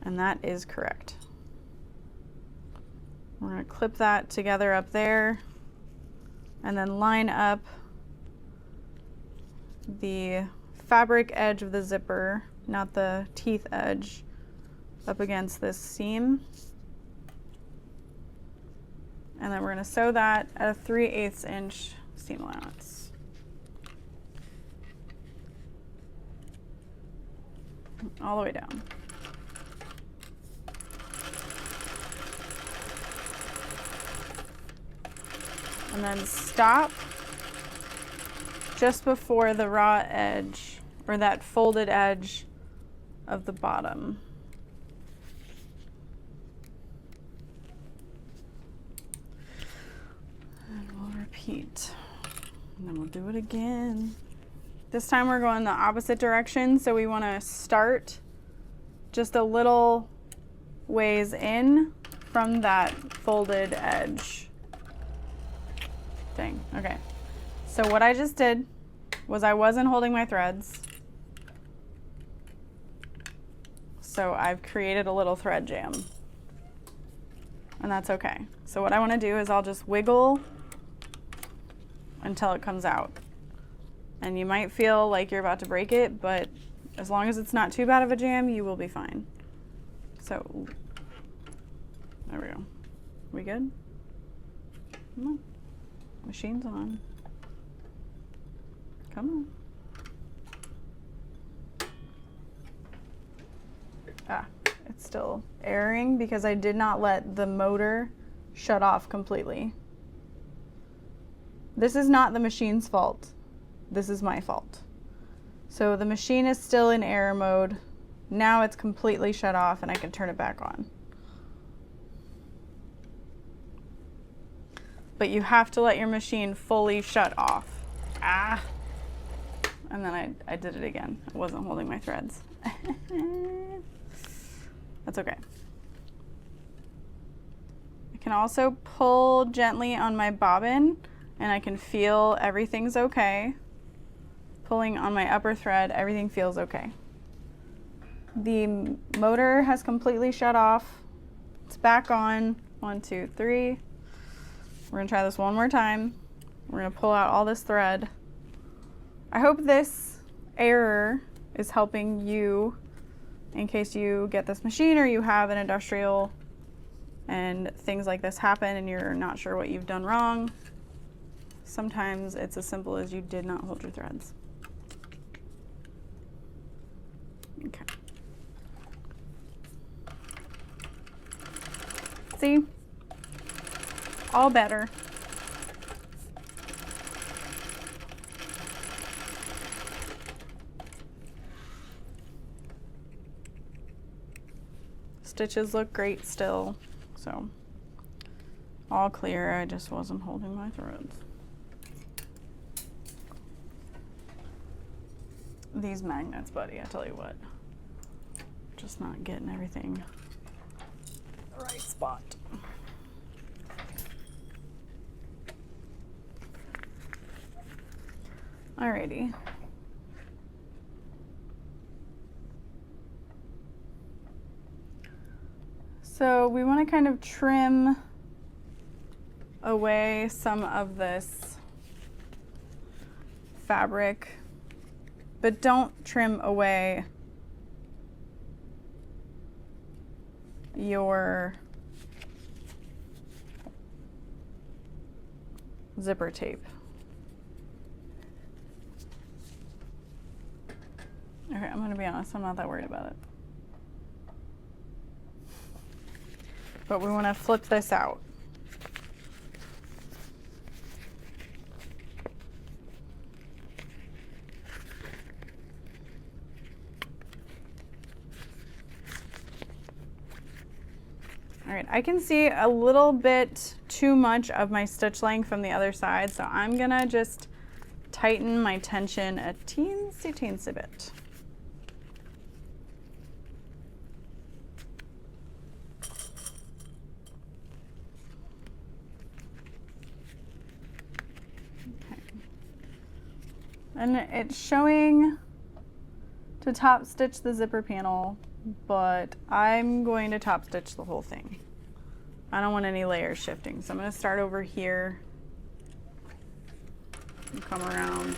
And that is correct. We're going to clip that together up there and then line up the fabric edge of the zipper, not the teeth edge, up against this seam. And then we're going to sew that at a 3/8 inch seam allowance. All the way down. And then stop just before the raw edge, or that folded edge of the bottom. And we'll repeat. And then we'll do it again. This time we're going the opposite direction, so we want to start just a little ways in from that folded edge. Dang, okay. So what I just did was I wasn't holding my threads. So I've created a little thread jam. And that's okay. So what I want to do is I'll just wiggle until it comes out. And you might feel like you're about to break it, but as long as it's not too bad of a jam, you will be fine. So, there we go. We good? Come on. Machine's on. Come on. Ah, it's still erroring because I did not let the motor shut off completely. This is not the machine's fault. This is my fault. So the machine is still in error mode. Now it's completely shut off and I can turn it back on. But you have to let your machine fully shut off. Ah! And then I did it again. I wasn't holding my threads. That's okay. I can also pull gently on my bobbin and I can feel everything's okay. Pulling on my upper thread, everything feels okay. The motor has completely shut off. It's back on. 1, 2, 3. We're gonna try this one more time. We're gonna pull out all this thread. I hope this error is helping you in case you get this machine or you have an industrial and things like this happen and you're not sure what you've done wrong. Sometimes it's as simple as you did not hold your threads. Okay. See? All better. Stitches look great still, so all clear. I just wasn't holding my threads. These magnets, buddy, I tell you what. Just not getting everything the right spot. Alrighty. So we want to kind of trim away some of this fabric, but don't trim away your zipper tape. Okay, I'm gonna be honest, I'm not that worried about it. But we want to flip this out. All right, I can see a little bit too much of my stitch length from the other side, so I'm gonna just tighten my tension a teensy bit. And it's showing to top stitch the zipper panel, but I'm going to top stitch the whole thing. I don't want any layers shifting, so I'm going to start over here and come around.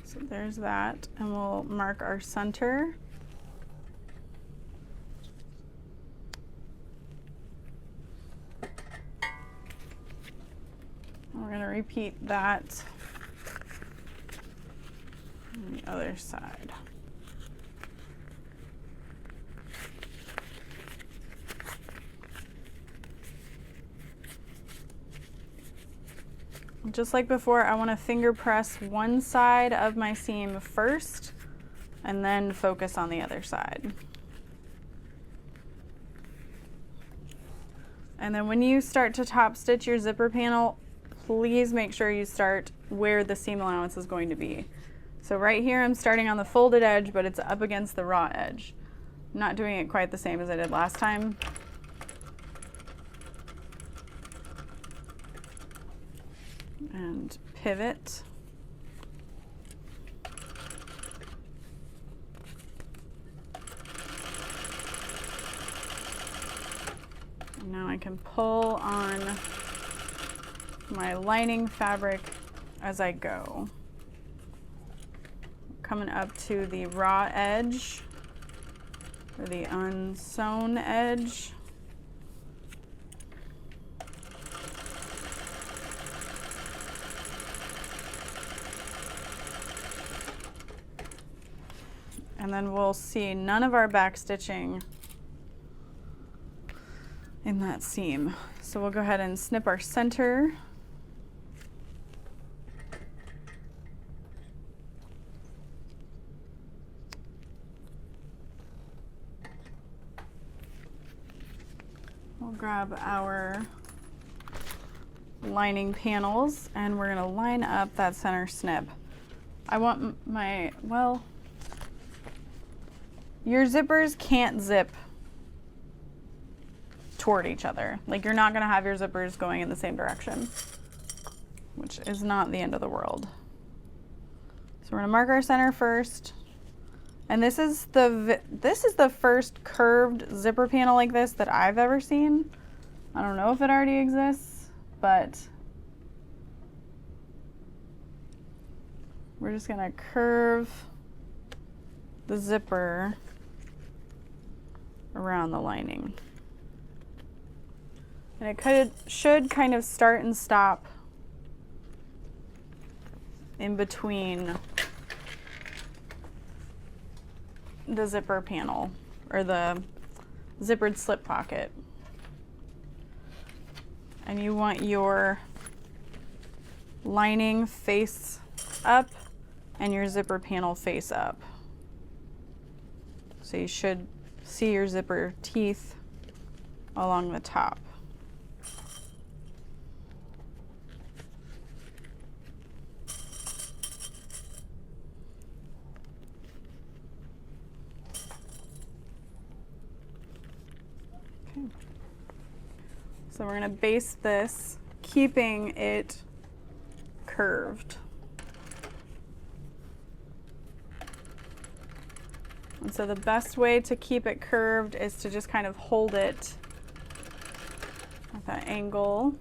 So there's that, and we'll mark our center. We're going to repeat that on the other side. Just like before, I want to finger press one side of my seam first and then focus on the other side. And then when you start to top stitch your zipper panel, please make sure you start where the seam allowance is going to be. So right here I'm starting on the folded edge, but it's up against the raw edge. I'm not doing it quite the same as I did last time. And pivot. And now I can pull on my lining fabric as I go. Coming up to the raw edge, or the unsewn edge. And then we'll see none of our back stitching in that seam. So we'll go ahead and snip our center. We'll grab our lining panels and we're gonna line up that center snip. I want my, well, your zippers can't zip toward each other. Like, you're not gonna have your zippers going in the same direction, which is not the end of the world. So we're gonna mark our center first. And this is the first curved zipper panel like this that I've ever seen. I don't know if it already exists, but we're just gonna curve the zipper around the lining. And it should kind of start and stop in between the zipper panel, or the zippered slip pocket. And you want your lining face up and your zipper panel face up. So you should see your zipper teeth along the top. Okay. So we're going to base this, keeping it curved. And so the best way to keep it curved is to just kind of hold it at that angle.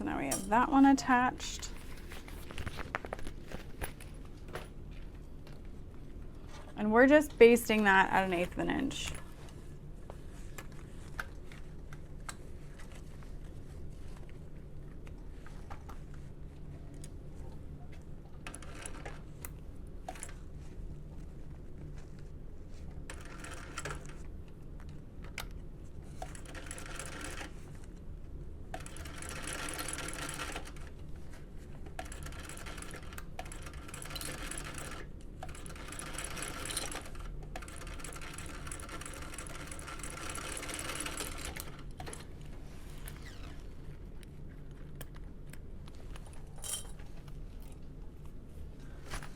So now we have that one attached. And we're just basting that at 1/8 of an inch.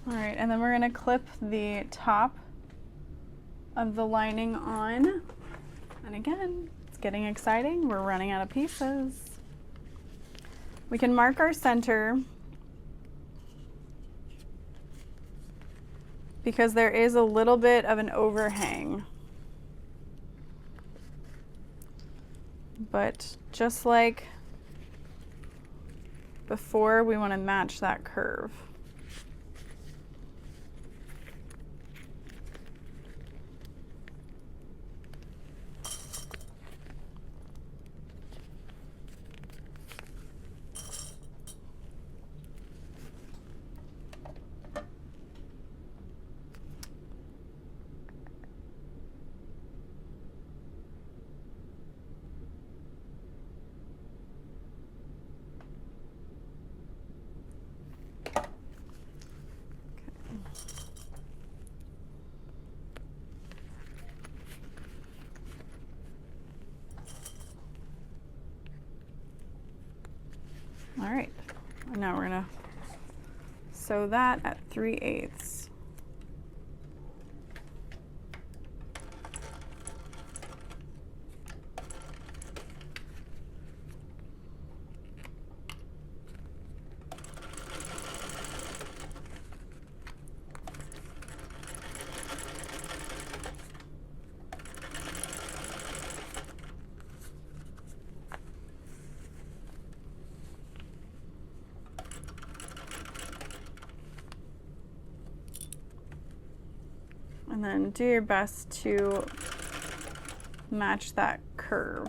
All right, and then we're gonna clip the top of the lining on. And again, it's getting exciting. We're running out of pieces. We can mark our center because there is a little bit of an overhang. But just like before, we want to match that curve. All right, and now we're gonna sew that at 3/8. And then do your best to match that curve.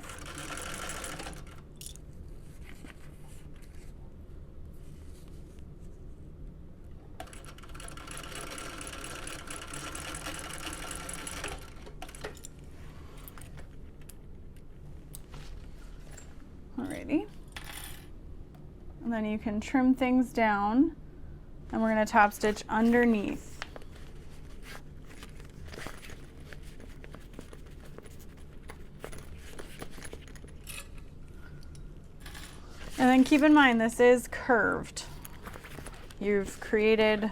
Alrighty. And then you can trim things down, and we're going to top stitch underneath. And then keep in mind, this is curved. You've created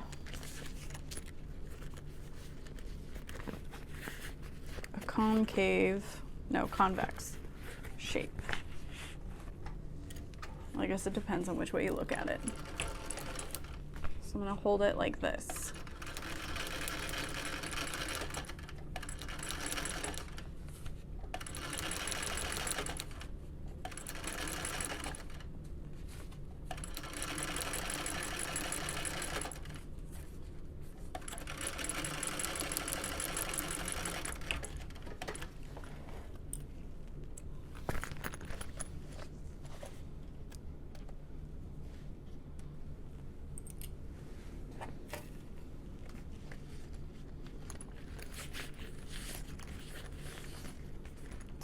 a convex shape. Well, I guess it depends on which way you look at it. So I'm gonna hold it like this.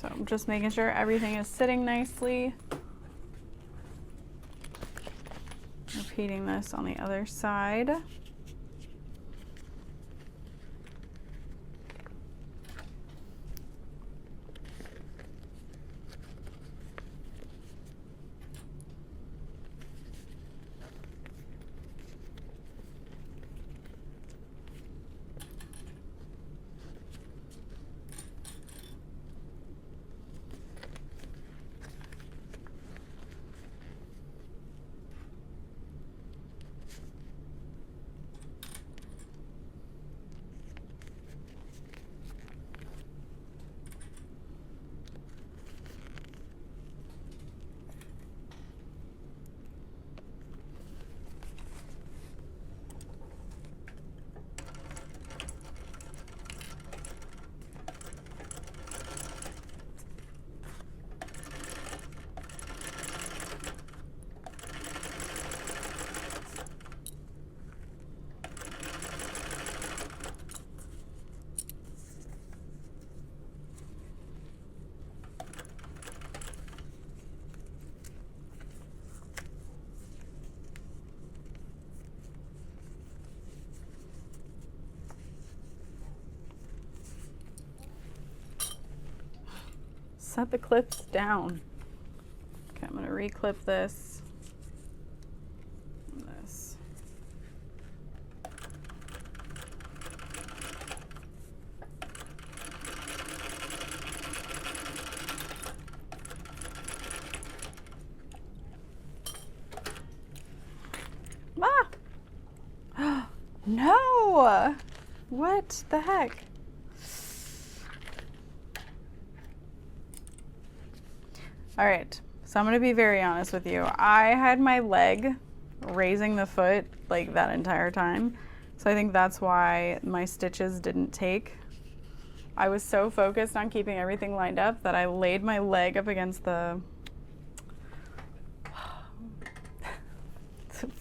So I'm just making sure everything is sitting nicely. Repeating this on the other side. set the clips down. Okay, I'm gonna reclip this. This. Ah! No! What the heck? All right, so I'm gonna be very honest with you. I had my leg raising the foot like that entire time. So I think that's why my stitches didn't take. I was so focused on keeping everything lined up that I laid my leg up against the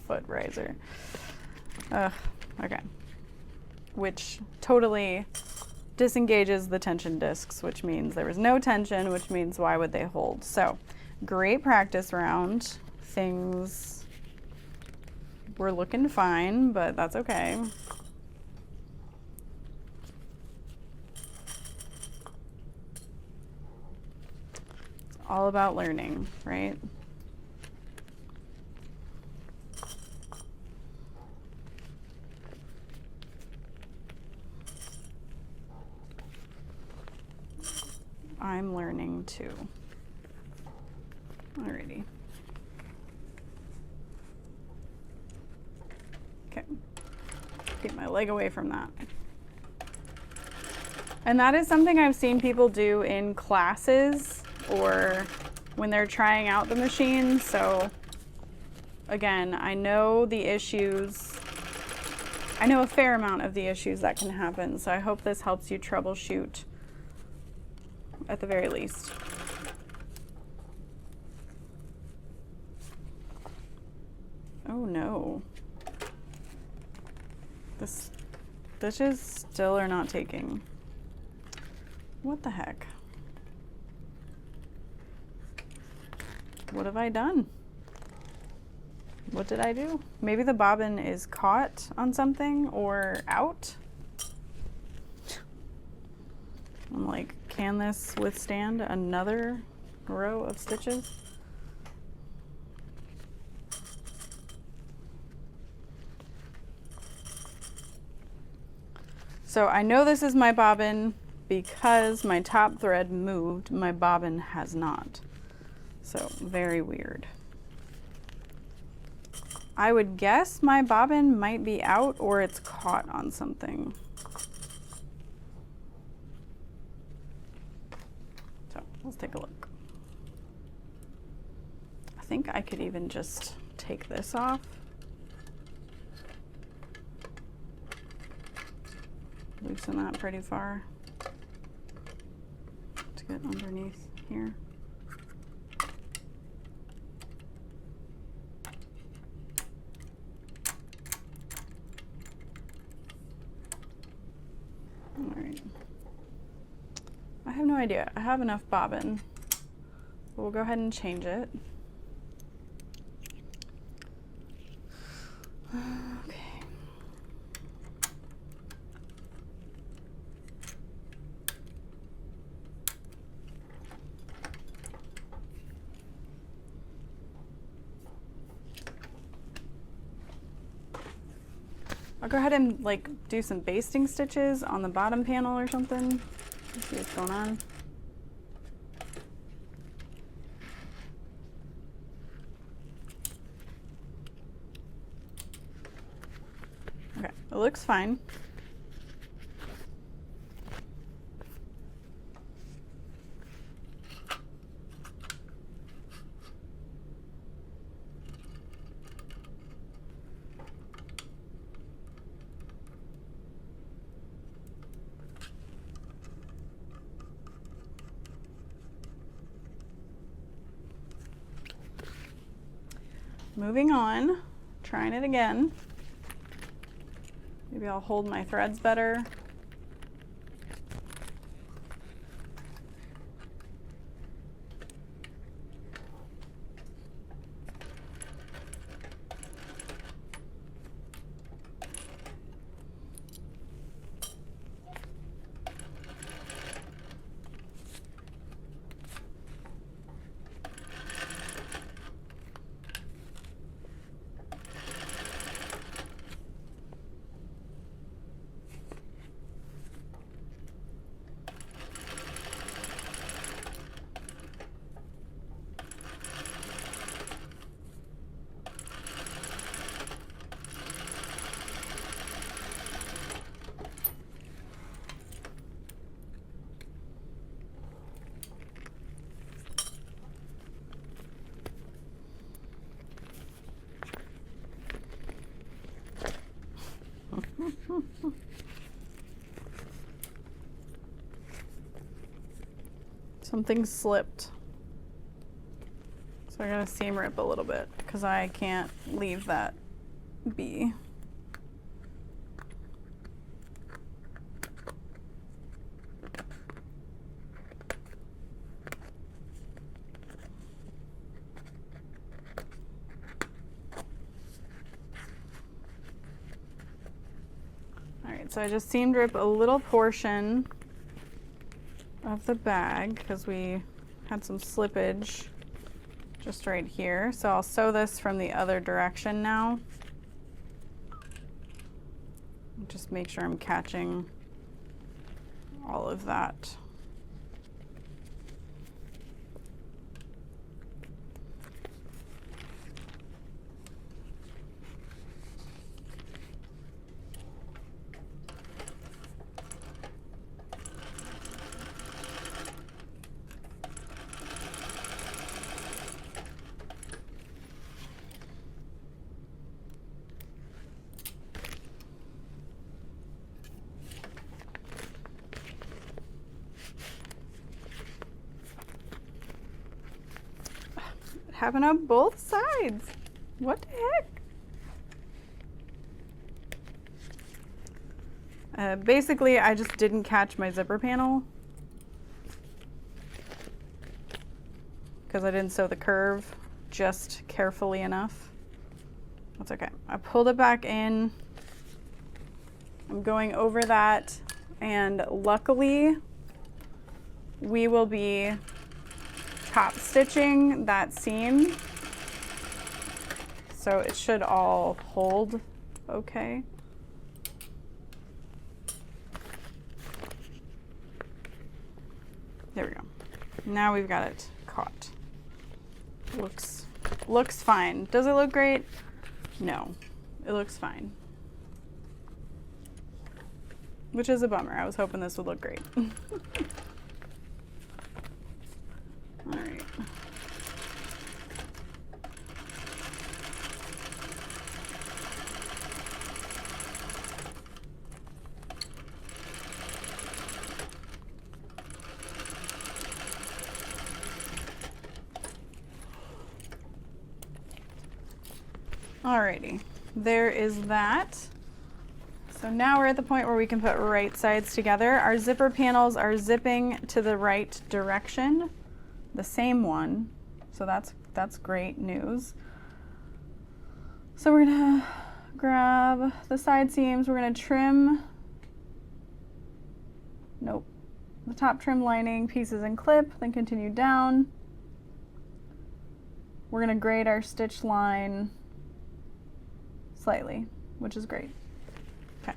foot riser. Ugh, okay. Which totally disengages the tension discs, which means there was no tension, which means why would they hold? So, great practice round. Things were looking fine, but that's okay. It's all about learning, right? I'm learning too. Alrighty. Okay. Get my leg away from that. And that is something I've seen people do in classes or when they're trying out the machine. So again, I know the issues. I know a fair amount of the issues that can happen. So I hope this helps you troubleshoot at the very least. Oh no. The stitches still are not taking. What the heck? What have I done? What did I do? Maybe the bobbin is caught on something or out? I'm like, can this withstand another row of stitches? So I know this is my bobbin because my top thread moved, my bobbin has not. So very weird. I would guess my bobbin might be out or it's caught on something. So let's take a look. I think I could even just take this off. Loosen that pretty far to get underneath here. All right. I have no idea. I have enough bobbin. We'll go ahead and change it. Okay. I'll go ahead and like do some basting stitches on the bottom panel or something. Let's see what's going on. Okay, it looks fine. Moving on, trying it again. Maybe I'll hold my threads better. Something slipped. So I gotta seam rip a little bit because I can't leave that be. So I just seamed rip a little portion of the bag because we had some slippage just right here. So I'll sew this from the other direction now. Just make sure I'm catching all of that. Happened on both sides. What the heck? Basically, I just didn't catch my zipper panel because I didn't sew the curve just carefully enough. That's okay. I pulled it back in. I'm going over that, and luckily we will be top stitching that seam, so it should all hold okay. There we go. Now we've got it caught. Looks fine. Does it look great? No, it looks fine, which is a bummer. I was hoping this would look great. All right. Alrighty, there is that. So now we're at the point where we can put right sides together. Our zipper panels are zipping to the right direction, the same one. So that's great news. So we're gonna grab the side seams. We're gonna trim, the top trim lining pieces and clip, then continue down. We're gonna grade our stitch line slightly, which is great. Okay.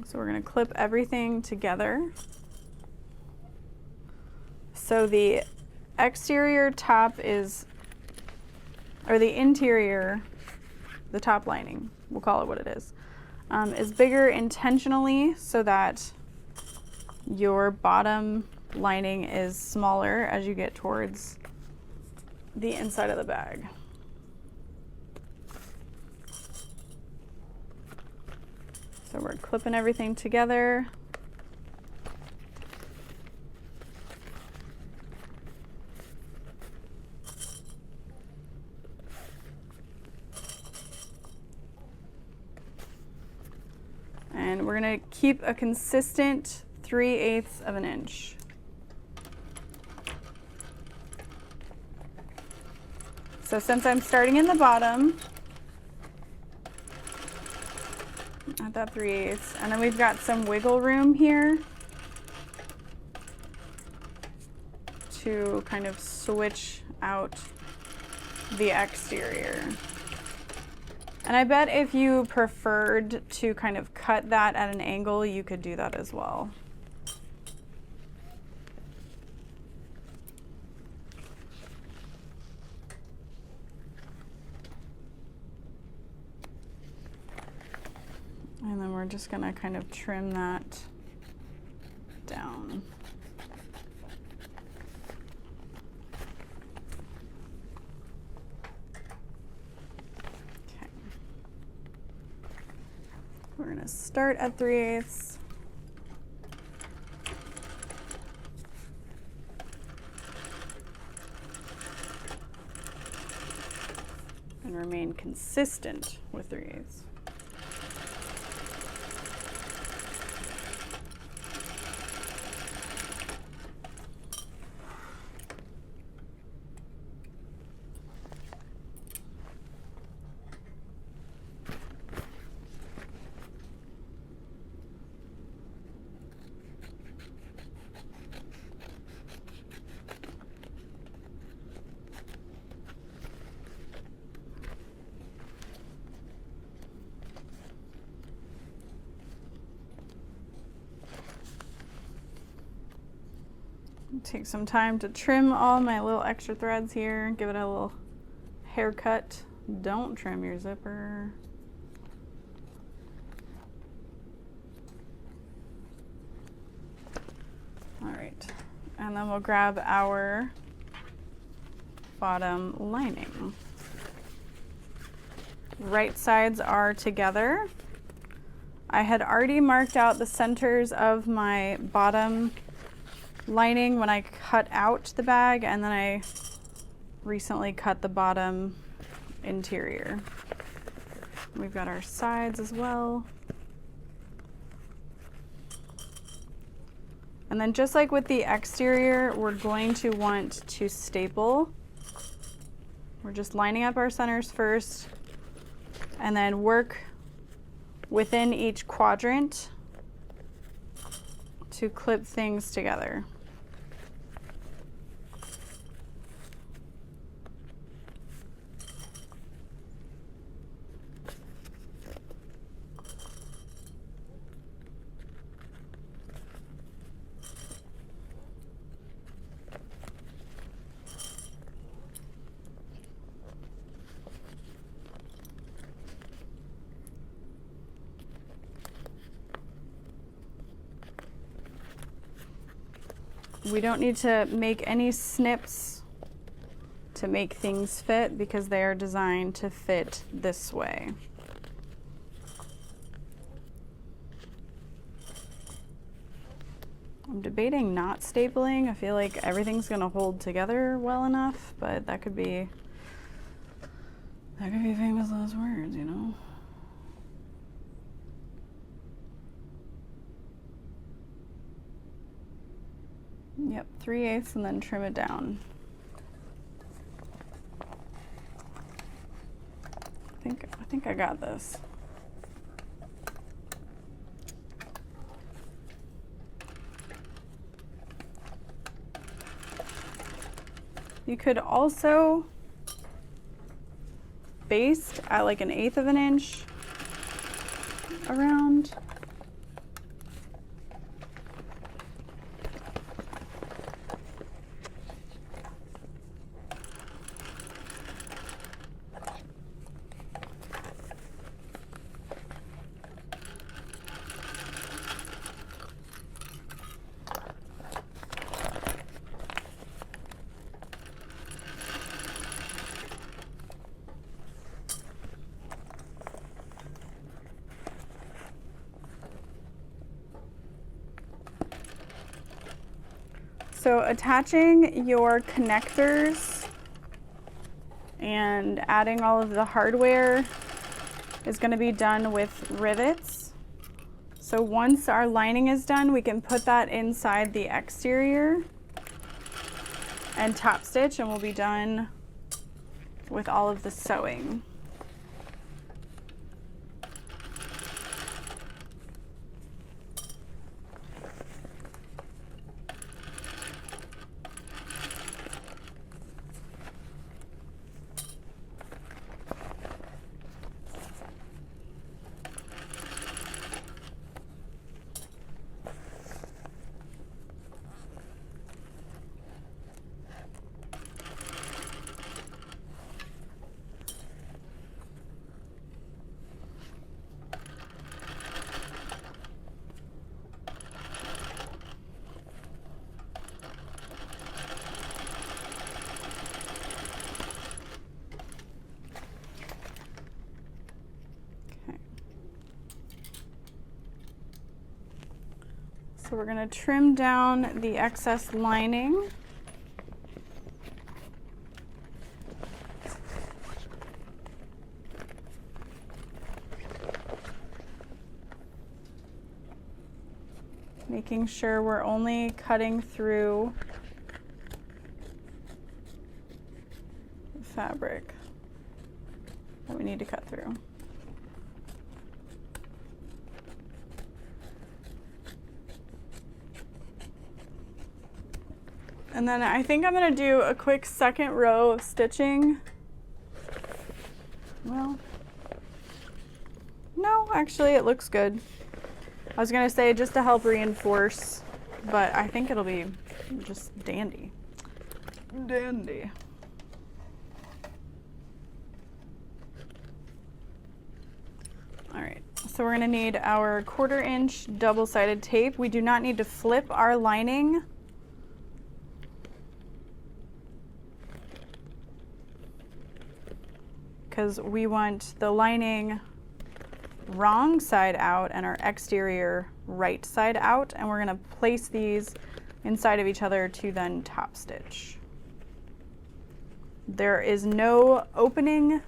So we're gonna clip everything together. So the exterior top is, or the interior, the top lining, we'll call it what it is bigger intentionally so that your bottom lining is smaller as you get towards the inside of the bag. So we're clipping everything together. And we're gonna keep a consistent 3/8 of an inch. So since I'm starting in the bottom, at that 3/8, and then we've got some wiggle room here to kind of switch out the exterior. And I bet if you preferred to kind of cut that at an angle, you could do that as well. And then we're just gonna kind of trim that down. Okay. We're gonna start at 3/8. remain consistent with 3/8. Take some time to trim all my little extra threads here, give it a little haircut. Don't trim your zipper. All right, and then we'll grab our bottom lining. Right sides are together. I had already marked out the centers of my bottom lining when I cut out the bag, and then I recently cut the bottom interior. We've got our sides as well. And then just like with the exterior, we're going to want to staple. We're just lining up our centers first and then work within each quadrant to clip things together. We don't need to make any snips to make things fit because they are designed to fit this way. I'm debating not stapling. I feel like everything's gonna hold together well enough, but that could be famous last words, you know? Yep, 3/8 and then trim it down. I think I got this. You could also baste at like 1/8 of an inch around. So attaching your connectors and adding all of the hardware is going to be done with rivets. So once our lining is done, we can put that inside the exterior and top stitch, and we'll be done with all of the sewing. So we're going to trim down the excess lining. Making sure we're only cutting through the fabric that we need to cut through. And then I think I'm gonna do a quick second row of stitching. Well, no, actually it looks good. I was gonna say just to help reinforce, but I think it'll be just dandy. Dandy. All right, so we're gonna need our 1/4 inch double-sided tape. We do not need to flip our lining. Because we want the lining wrong side out and our exterior right side out, and we're gonna place these inside of each other to then top stitch. There is no opening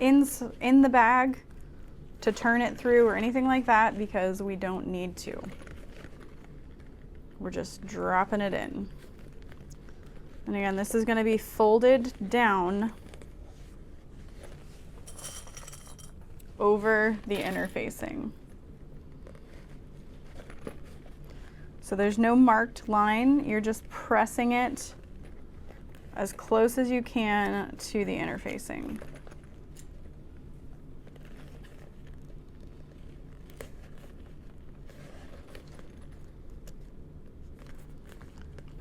in the bag to turn it through or anything like that because we don't need to. We're just dropping it in. And again, this is gonna be folded down over the interfacing. So there's no marked line, you're just pressing it as close as you can to the interfacing.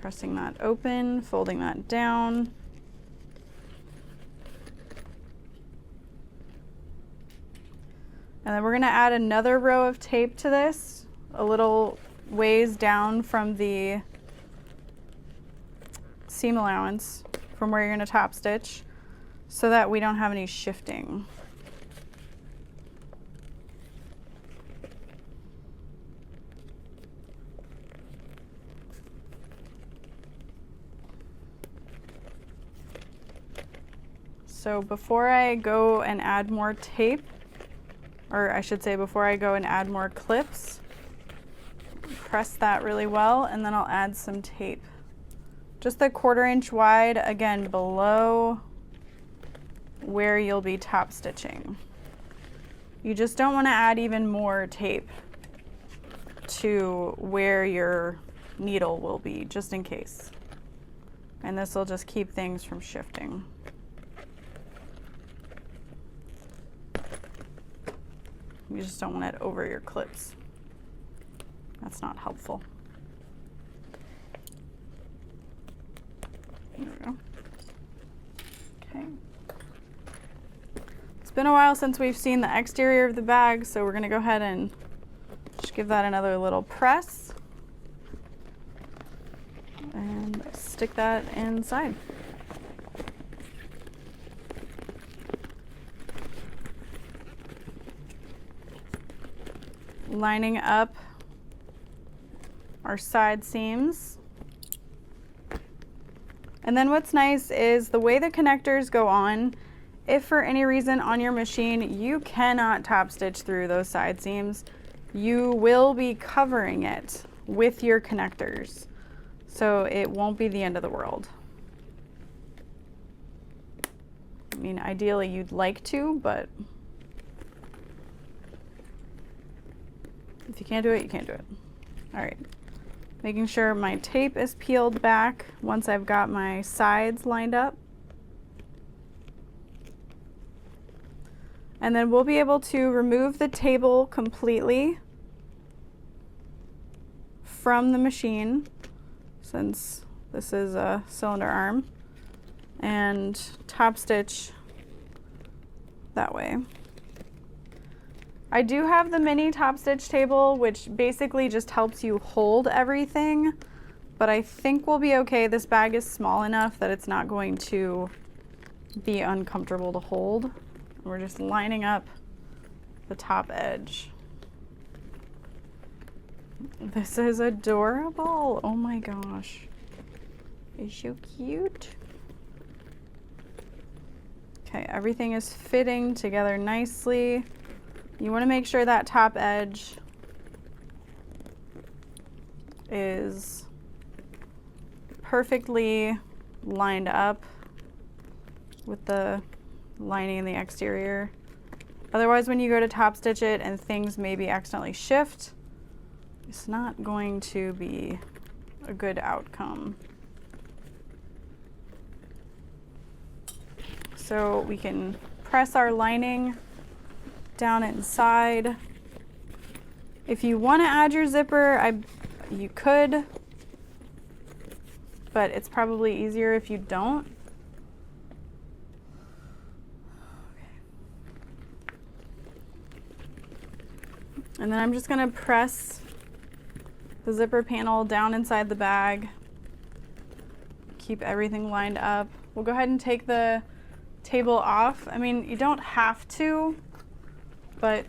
Pressing that open, folding that down. And then we're gonna add another row of tape to this, a little ways down from the seam allowance from where you're gonna top stitch so that we don't have any shifting. So before I go and add more tape, or I should say before I go and add more clips, press that really well, and then I'll add some tape. Just a 1/4 inch wide, again, below where you'll be top stitching. You just don't want to add even more tape to where your needle will be, just in case. And this will just keep things from shifting. You just don't want it over your clips. That's not helpful. There we go. Okay. It's been a while since we've seen the exterior of the bag, so we're going to go ahead and just give that another little press and stick that inside. Lining up our side seams. And then what's nice is the way the connectors go on, if for any reason on your machine you cannot top stitch through those side seams, you will be covering it with your connectors. So it won't be the end of the world. I mean, ideally you'd like to, but if you can't do it, you can't do it. All right, making sure my tape is peeled back once I've got my sides lined up. And then we'll be able to remove the table completely from the machine, since this is a cylinder arm, and top stitch that way. I do have the mini top stitch table, which basically just helps you hold everything, but I think we'll be okay. This bag is small enough that it's not going to be uncomfortable to hold. We're just lining up the top edge. This is adorable. Oh my gosh. It's so cute. Okay, everything is fitting together nicely. You want to make sure that top edge is perfectly lined up with the lining in the exterior. Otherwise, when you go to top stitch it and things maybe accidentally shift, it's not going to be a good outcome. So we can press our lining down inside. If you want to add your zipper, you could, but it's probably easier if you don't. And then I'm just going to press the zipper panel down inside the bag. Keep everything lined up. We'll go ahead and take the table off. I mean, you don't have to, but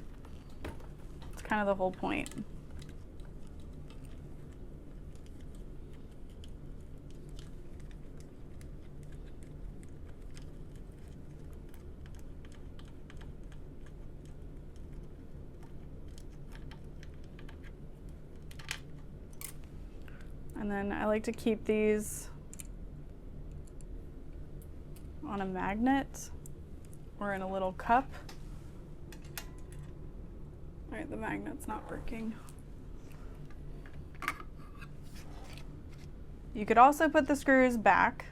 it's kind of the whole point. And then I like to keep these on a magnet or in a little cup. All right, the magnet's not working. You could also put the screws back.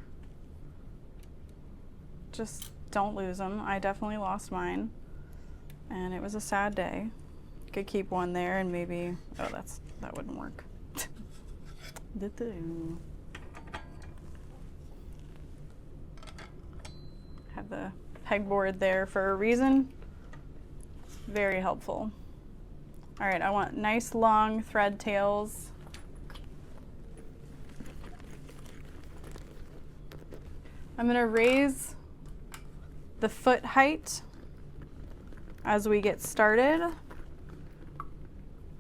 Just don't lose them. I definitely lost mine, and it was a sad day. Could keep one there and maybe, oh, that wouldn't work. Have the pegboard there for a reason. It's very helpful. All right, I want nice long thread tails. I'm going to raise the foot height as we get started.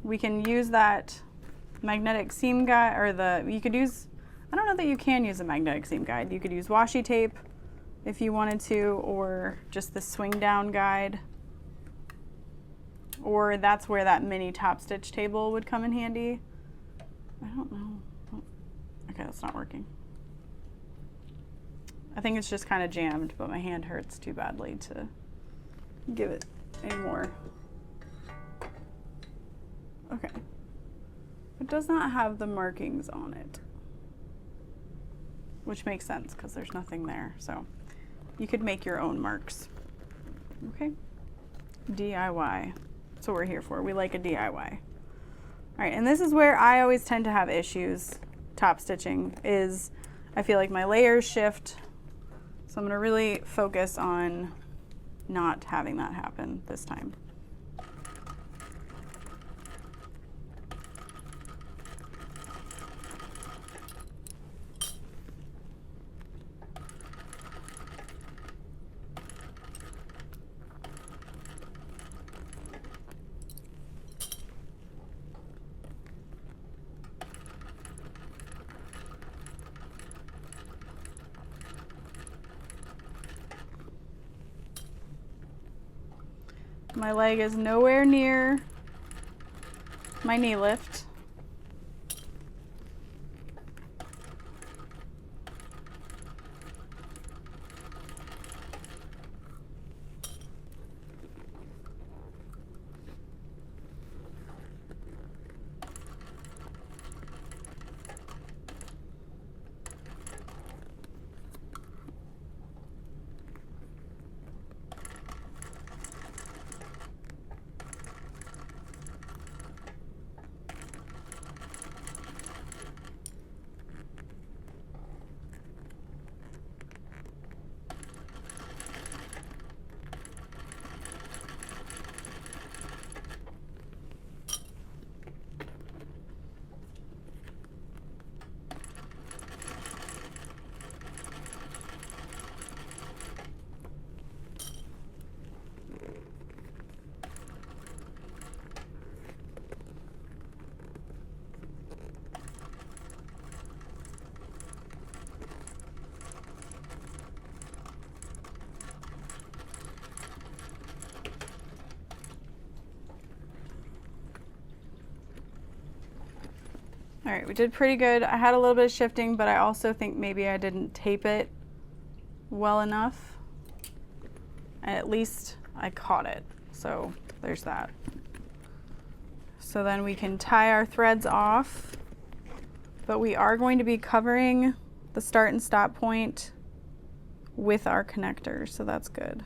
We can use that magnetic seam guide, or you could use, I don't know that you can use a magnetic seam guide. You could use washi tape if you wanted to, or just the swing down guide. Or that's where that mini top stitch table would come in handy. I don't know. Okay, that's not working. I think it's just kind of jammed, but my hand hurts too badly to give it any more. Okay. It does not have the markings on it, which makes sense because there's nothing there. So you could make your own marks. Okay. DIY. That's what we're here for. We like a DIY. All right, and this is where I always tend to have issues top stitching, is I feel like my layers shift. So I'm going to really focus on not having that happen this time. My leg is nowhere near my knee lift. All right, we did pretty good. I had a little bit of shifting, but I also think maybe I didn't tape it well enough. And at least I caught it. So there's that. So then we can tie our threads off, but we are going to be covering the start and stop point with our connector, so that's good.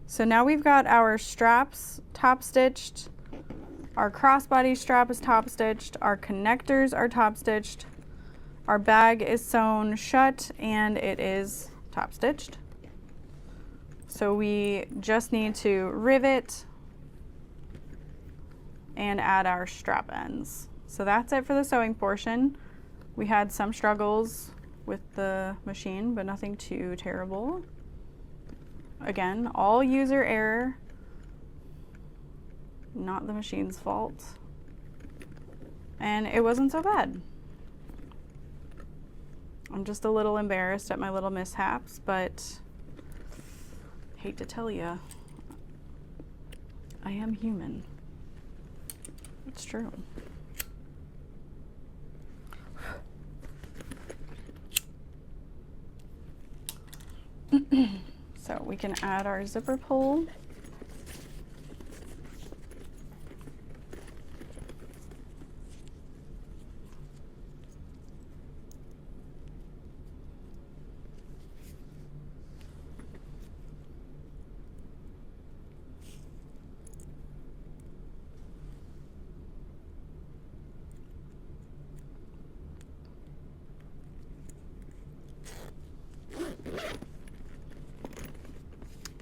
So now we've got our straps top stitched, our crossbody strap is top stitched, our connectors are top stitched, our bag is sewn shut, and it is top stitched. So we just need to rivet and add our strap ends. So that's it for the sewing portion. We had some struggles with the machine, but nothing too terrible. Again, all user error, not the machine's fault. And it wasn't so bad. I'm just a little embarrassed at my little mishaps, but hate to tell you, I am human. It's true. So we can add our zipper pull.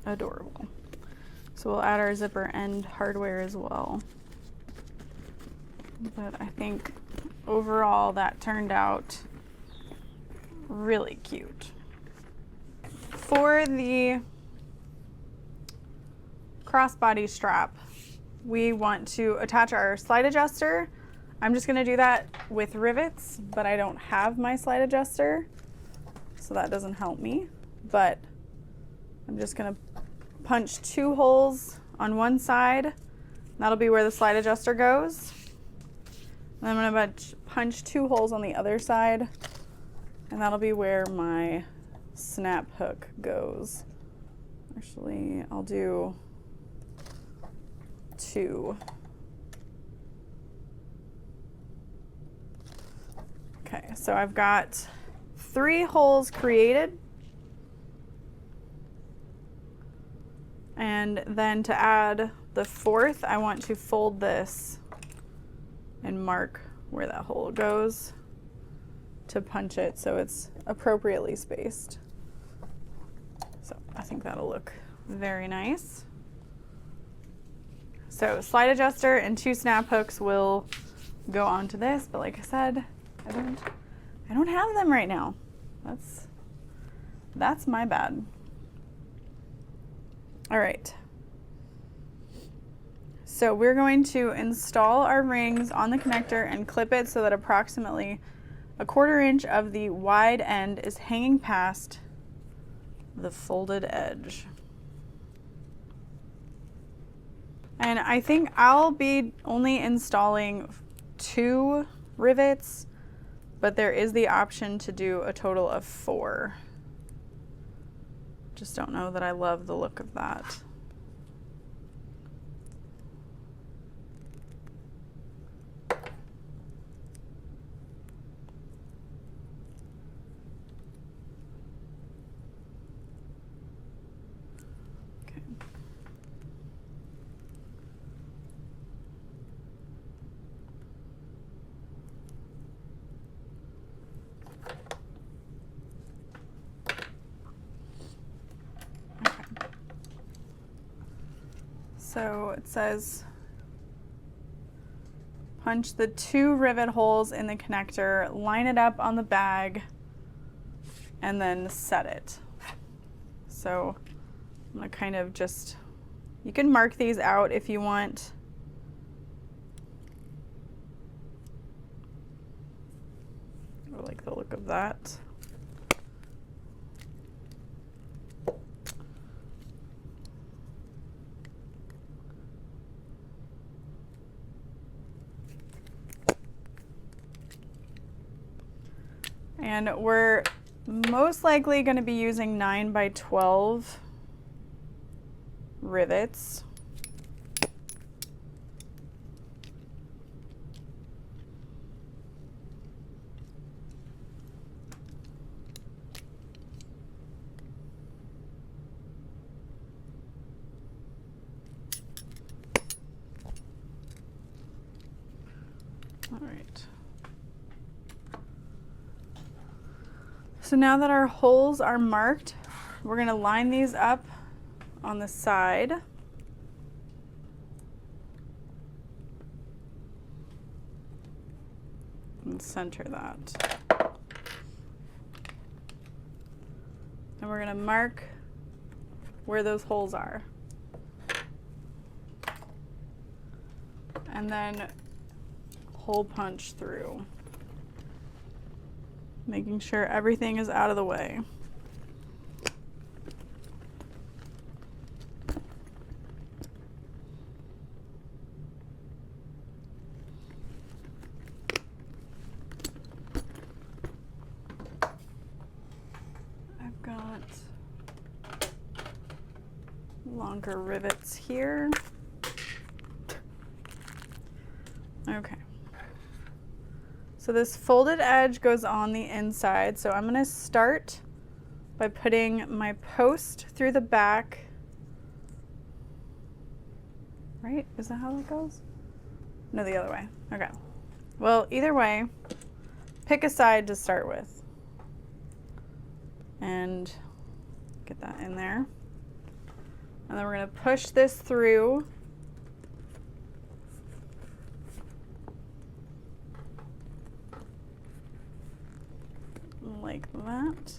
Adorable. So we'll add our zipper end hardware as well. But I think overall that turned out really cute. For the crossbody strap, we want to attach our slide adjuster. I'm just going to do that with rivets, but I don't have my slide adjuster, so that doesn't help me. But I'm just going to punch 2 holes on one side. That'll be where the slide adjuster goes. And I'm going to punch 2 holes on the other side, and that'll be where my snap hook goes. Actually, I'll do 2. Okay, so I've got 3 holes created. And then to add the 4th, I want to fold this and mark where that hole goes to punch it so it's appropriately spaced. So I think that'll look very nice. So slide adjuster and 2 snap hooks will go onto this, but like I said, I don't have them right now. That's my bad. All right, so we're going to install our rings on the connector and clip it so that approximately 1/4 inch of the wide end is hanging past the folded edge. And I think I'll be only installing 2 rivets, but there is the option to do a total of 4. Just don't know that I love the look of that. Okay. So it says punch the 2 rivet holes in the connector, line it up on the bag, and then set it. So I'm gonna kind of just, you can mark these out if you want. I like the look of that. And we're most likely going to be using 9 by 12 rivets. All right. So now that our holes are marked, we're going to line these up on the side. And center that. And we're going to mark where those holes are. And then hole punch through, making sure everything is out of the way. I've got longer rivets here. Okay. So this folded edge goes on the inside, so I'm going to start by putting my post through the back. Right? Is that how that goes? No, the other way. Okay. Well, either way, pick a side to start with. And get that in there. And then we're going to push this through. Like that.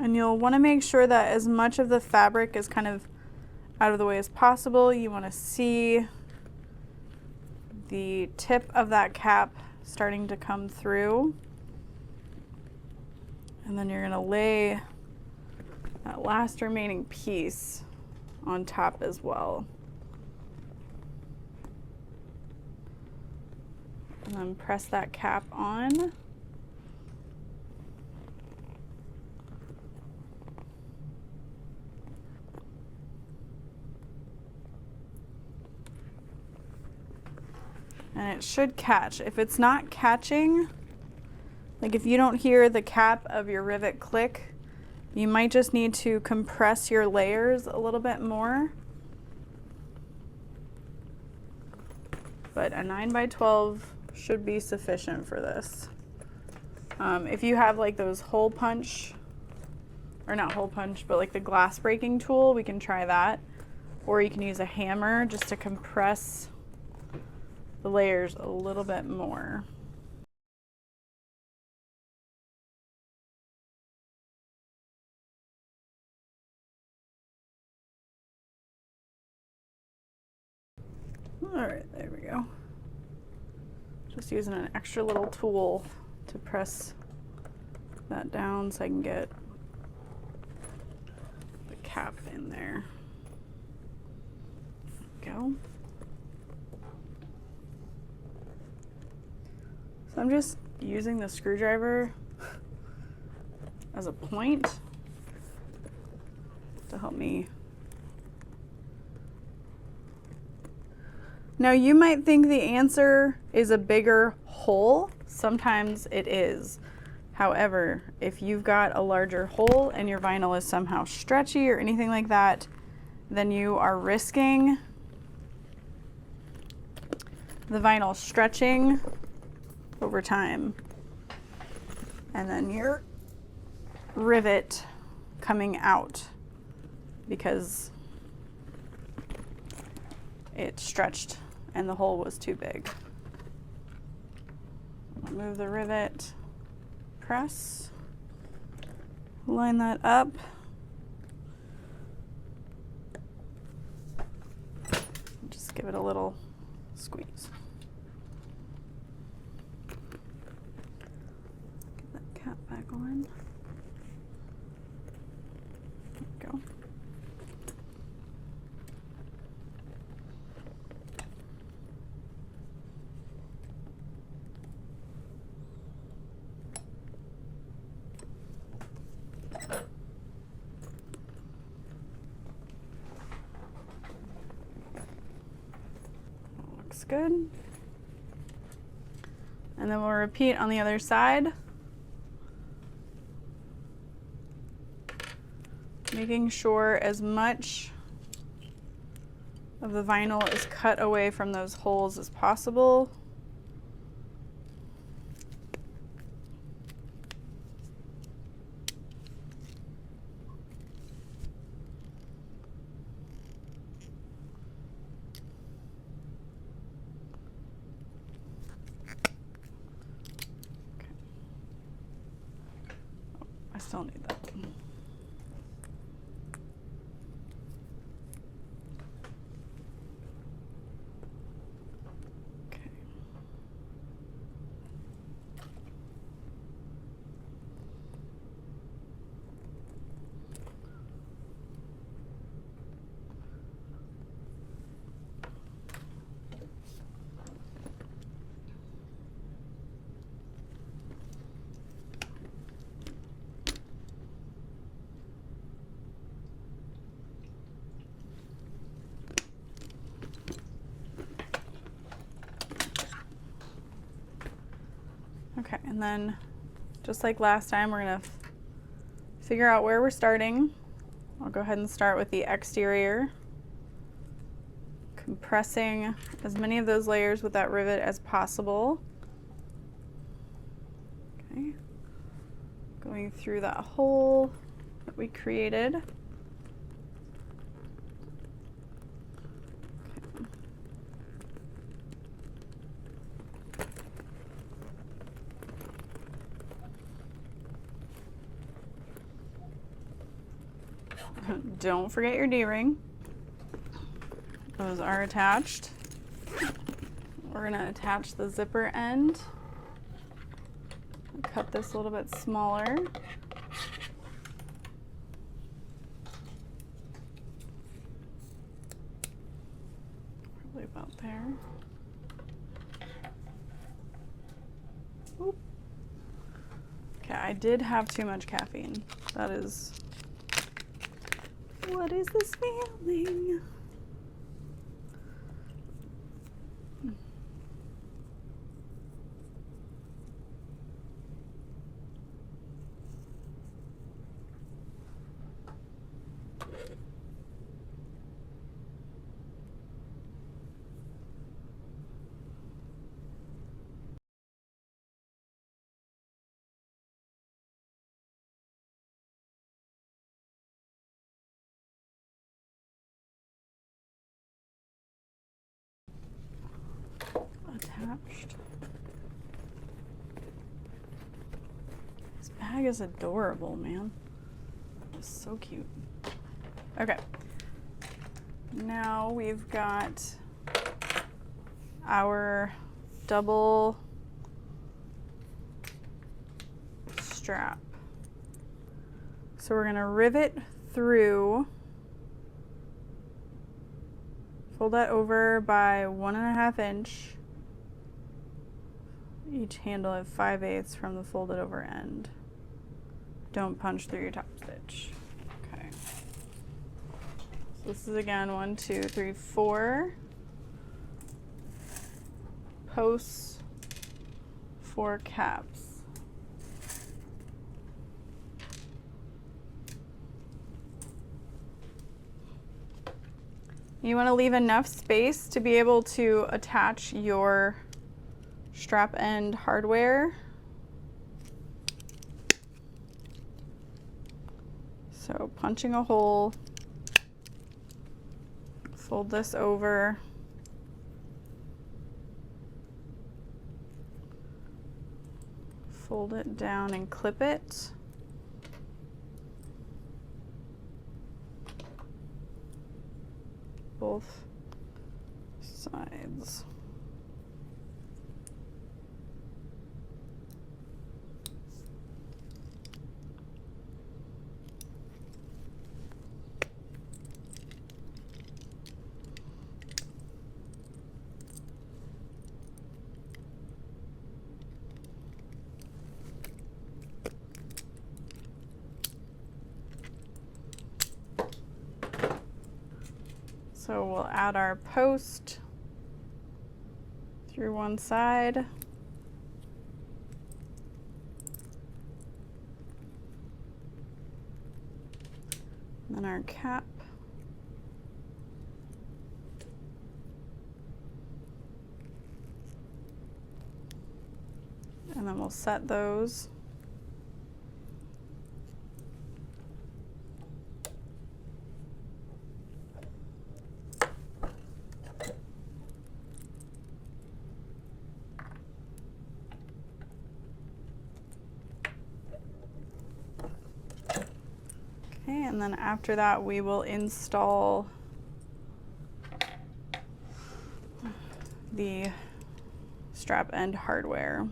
And you'll want to make sure that as much of the fabric is kind of out of the way as possible. You want to see the tip of that cap starting to come through. And then you're going to lay that last remaining piece on top as well. And then press that cap on. And it should catch. If it's not catching, like if you don't hear the cap of your rivet click, you might just need to compress your layers a little bit more. But a 9 by 12 should be sufficient for this. If you have like those hole punch, or not hole punch, but like the glass breaking tool, we can try that. Or you can use a hammer just to compress the layers a little bit more. All right, there we go. Just using an extra little tool to press that down so I can get the cap in there. There we go. So I'm just using the screwdriver as a point to help me. Now you might think the answer is a bigger hole. Sometimes it is. However, if you've got a larger hole and your vinyl is somehow stretchy or anything like that, then you are risking the vinyl stretching over time, and then your rivet coming out because it stretched and the hole was too big. Move the rivet, press, line that up. Just give it a little squeeze. Get that cap back on. There we go. looks good. And then we'll repeat on the other side. Making sure as much of the vinyl is cut away from those holes as possible. I still need that. Okay. Okay, and then just like last time, we're gonna figure out where we're starting. I'll go ahead and start with the exterior, compressing as many of those layers with that rivet as possible. Okay, going through that hole that we created. Don't forget your D-ring. Those are attached. We're gonna attach the zipper end. Cut this a little bit smaller. Probably about there. Oop. Okay, I did have too much caffeine. That is... What is this feeling? Attached. This bag is adorable, man. It's so cute. Okay. Now we've got our double strap. So we're gonna rivet through, fold that over by 1.5 inch. Each handle at 5/8 from the folded over end. Don't punch through your top stitch. Okay. So this is again 1, 2, 3, 4 posts, 4 caps. You want to leave enough space to be able to attach your strap end hardware. So punching a hole, fold this over, fold it down and clip it. Both sides. So we'll add our post. through one side. And then our cap. And then we'll set those. Okay, and then after that we will install the strap end hardware.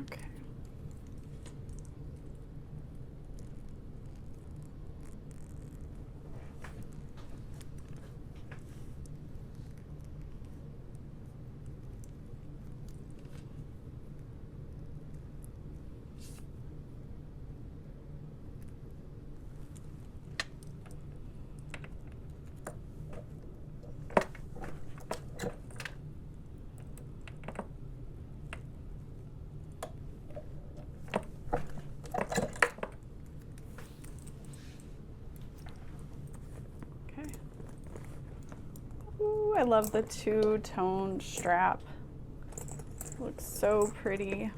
Okay. Ooh, I love the two-tone strap. Looks so pretty.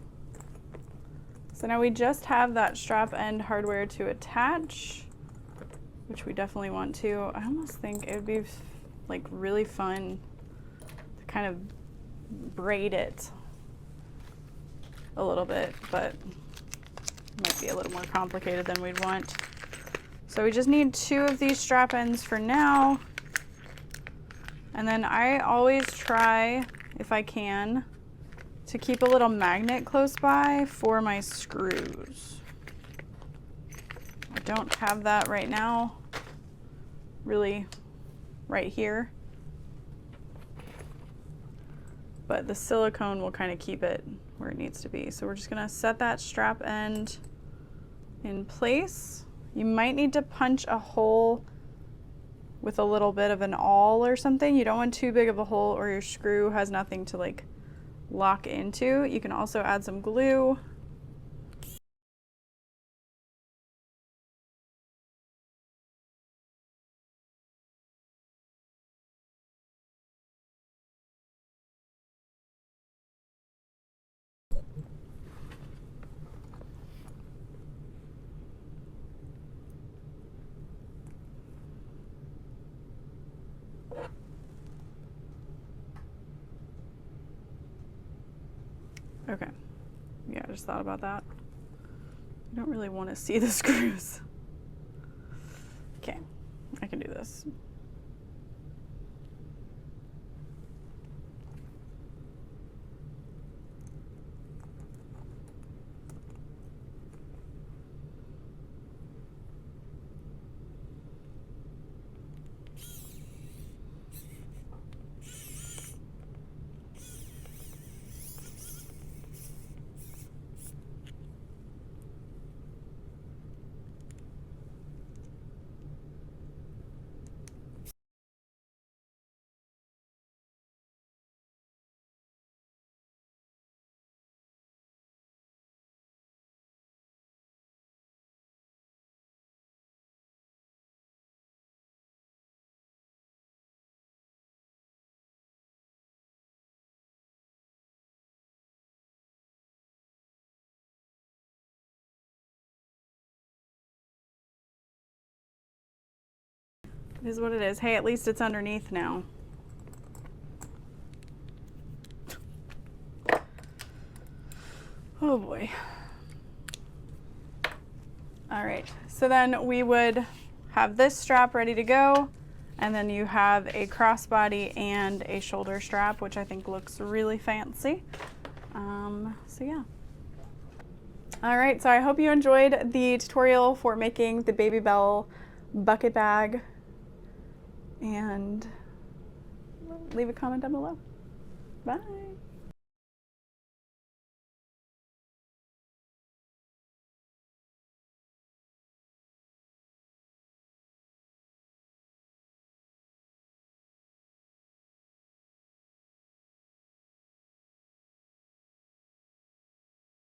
So now we just have that strap end hardware to attach, which we definitely want to. I almost think it would be like really fun to kind of braid it a little bit, but it might be a little more complicated than we'd want. So we just need 2 of these strap ends for now. And then I always try, if I can, to keep a little magnet close by for my screws. I don't have that right now, really right here, but the silicone will kind of keep it where it needs to be. So we're just gonna set that strap end in place. You might need to punch a hole with a little bit of an awl or something. You don't want too big of a hole or your screw has nothing to like lock into. You can also add some glue. Okay, yeah, I just thought about that. I don't really want to see the screws. Okay, I can do this. It is what it is. Hey, at least it's underneath now. Oh boy. All right, so then we would have this strap ready to go, and then you have a crossbody and a shoulder strap, which I think looks really fancy. So yeah. All right, so I hope you enjoyed the tutorial for making the Baby Belle bucket bag, and leave a comment down below. Bye.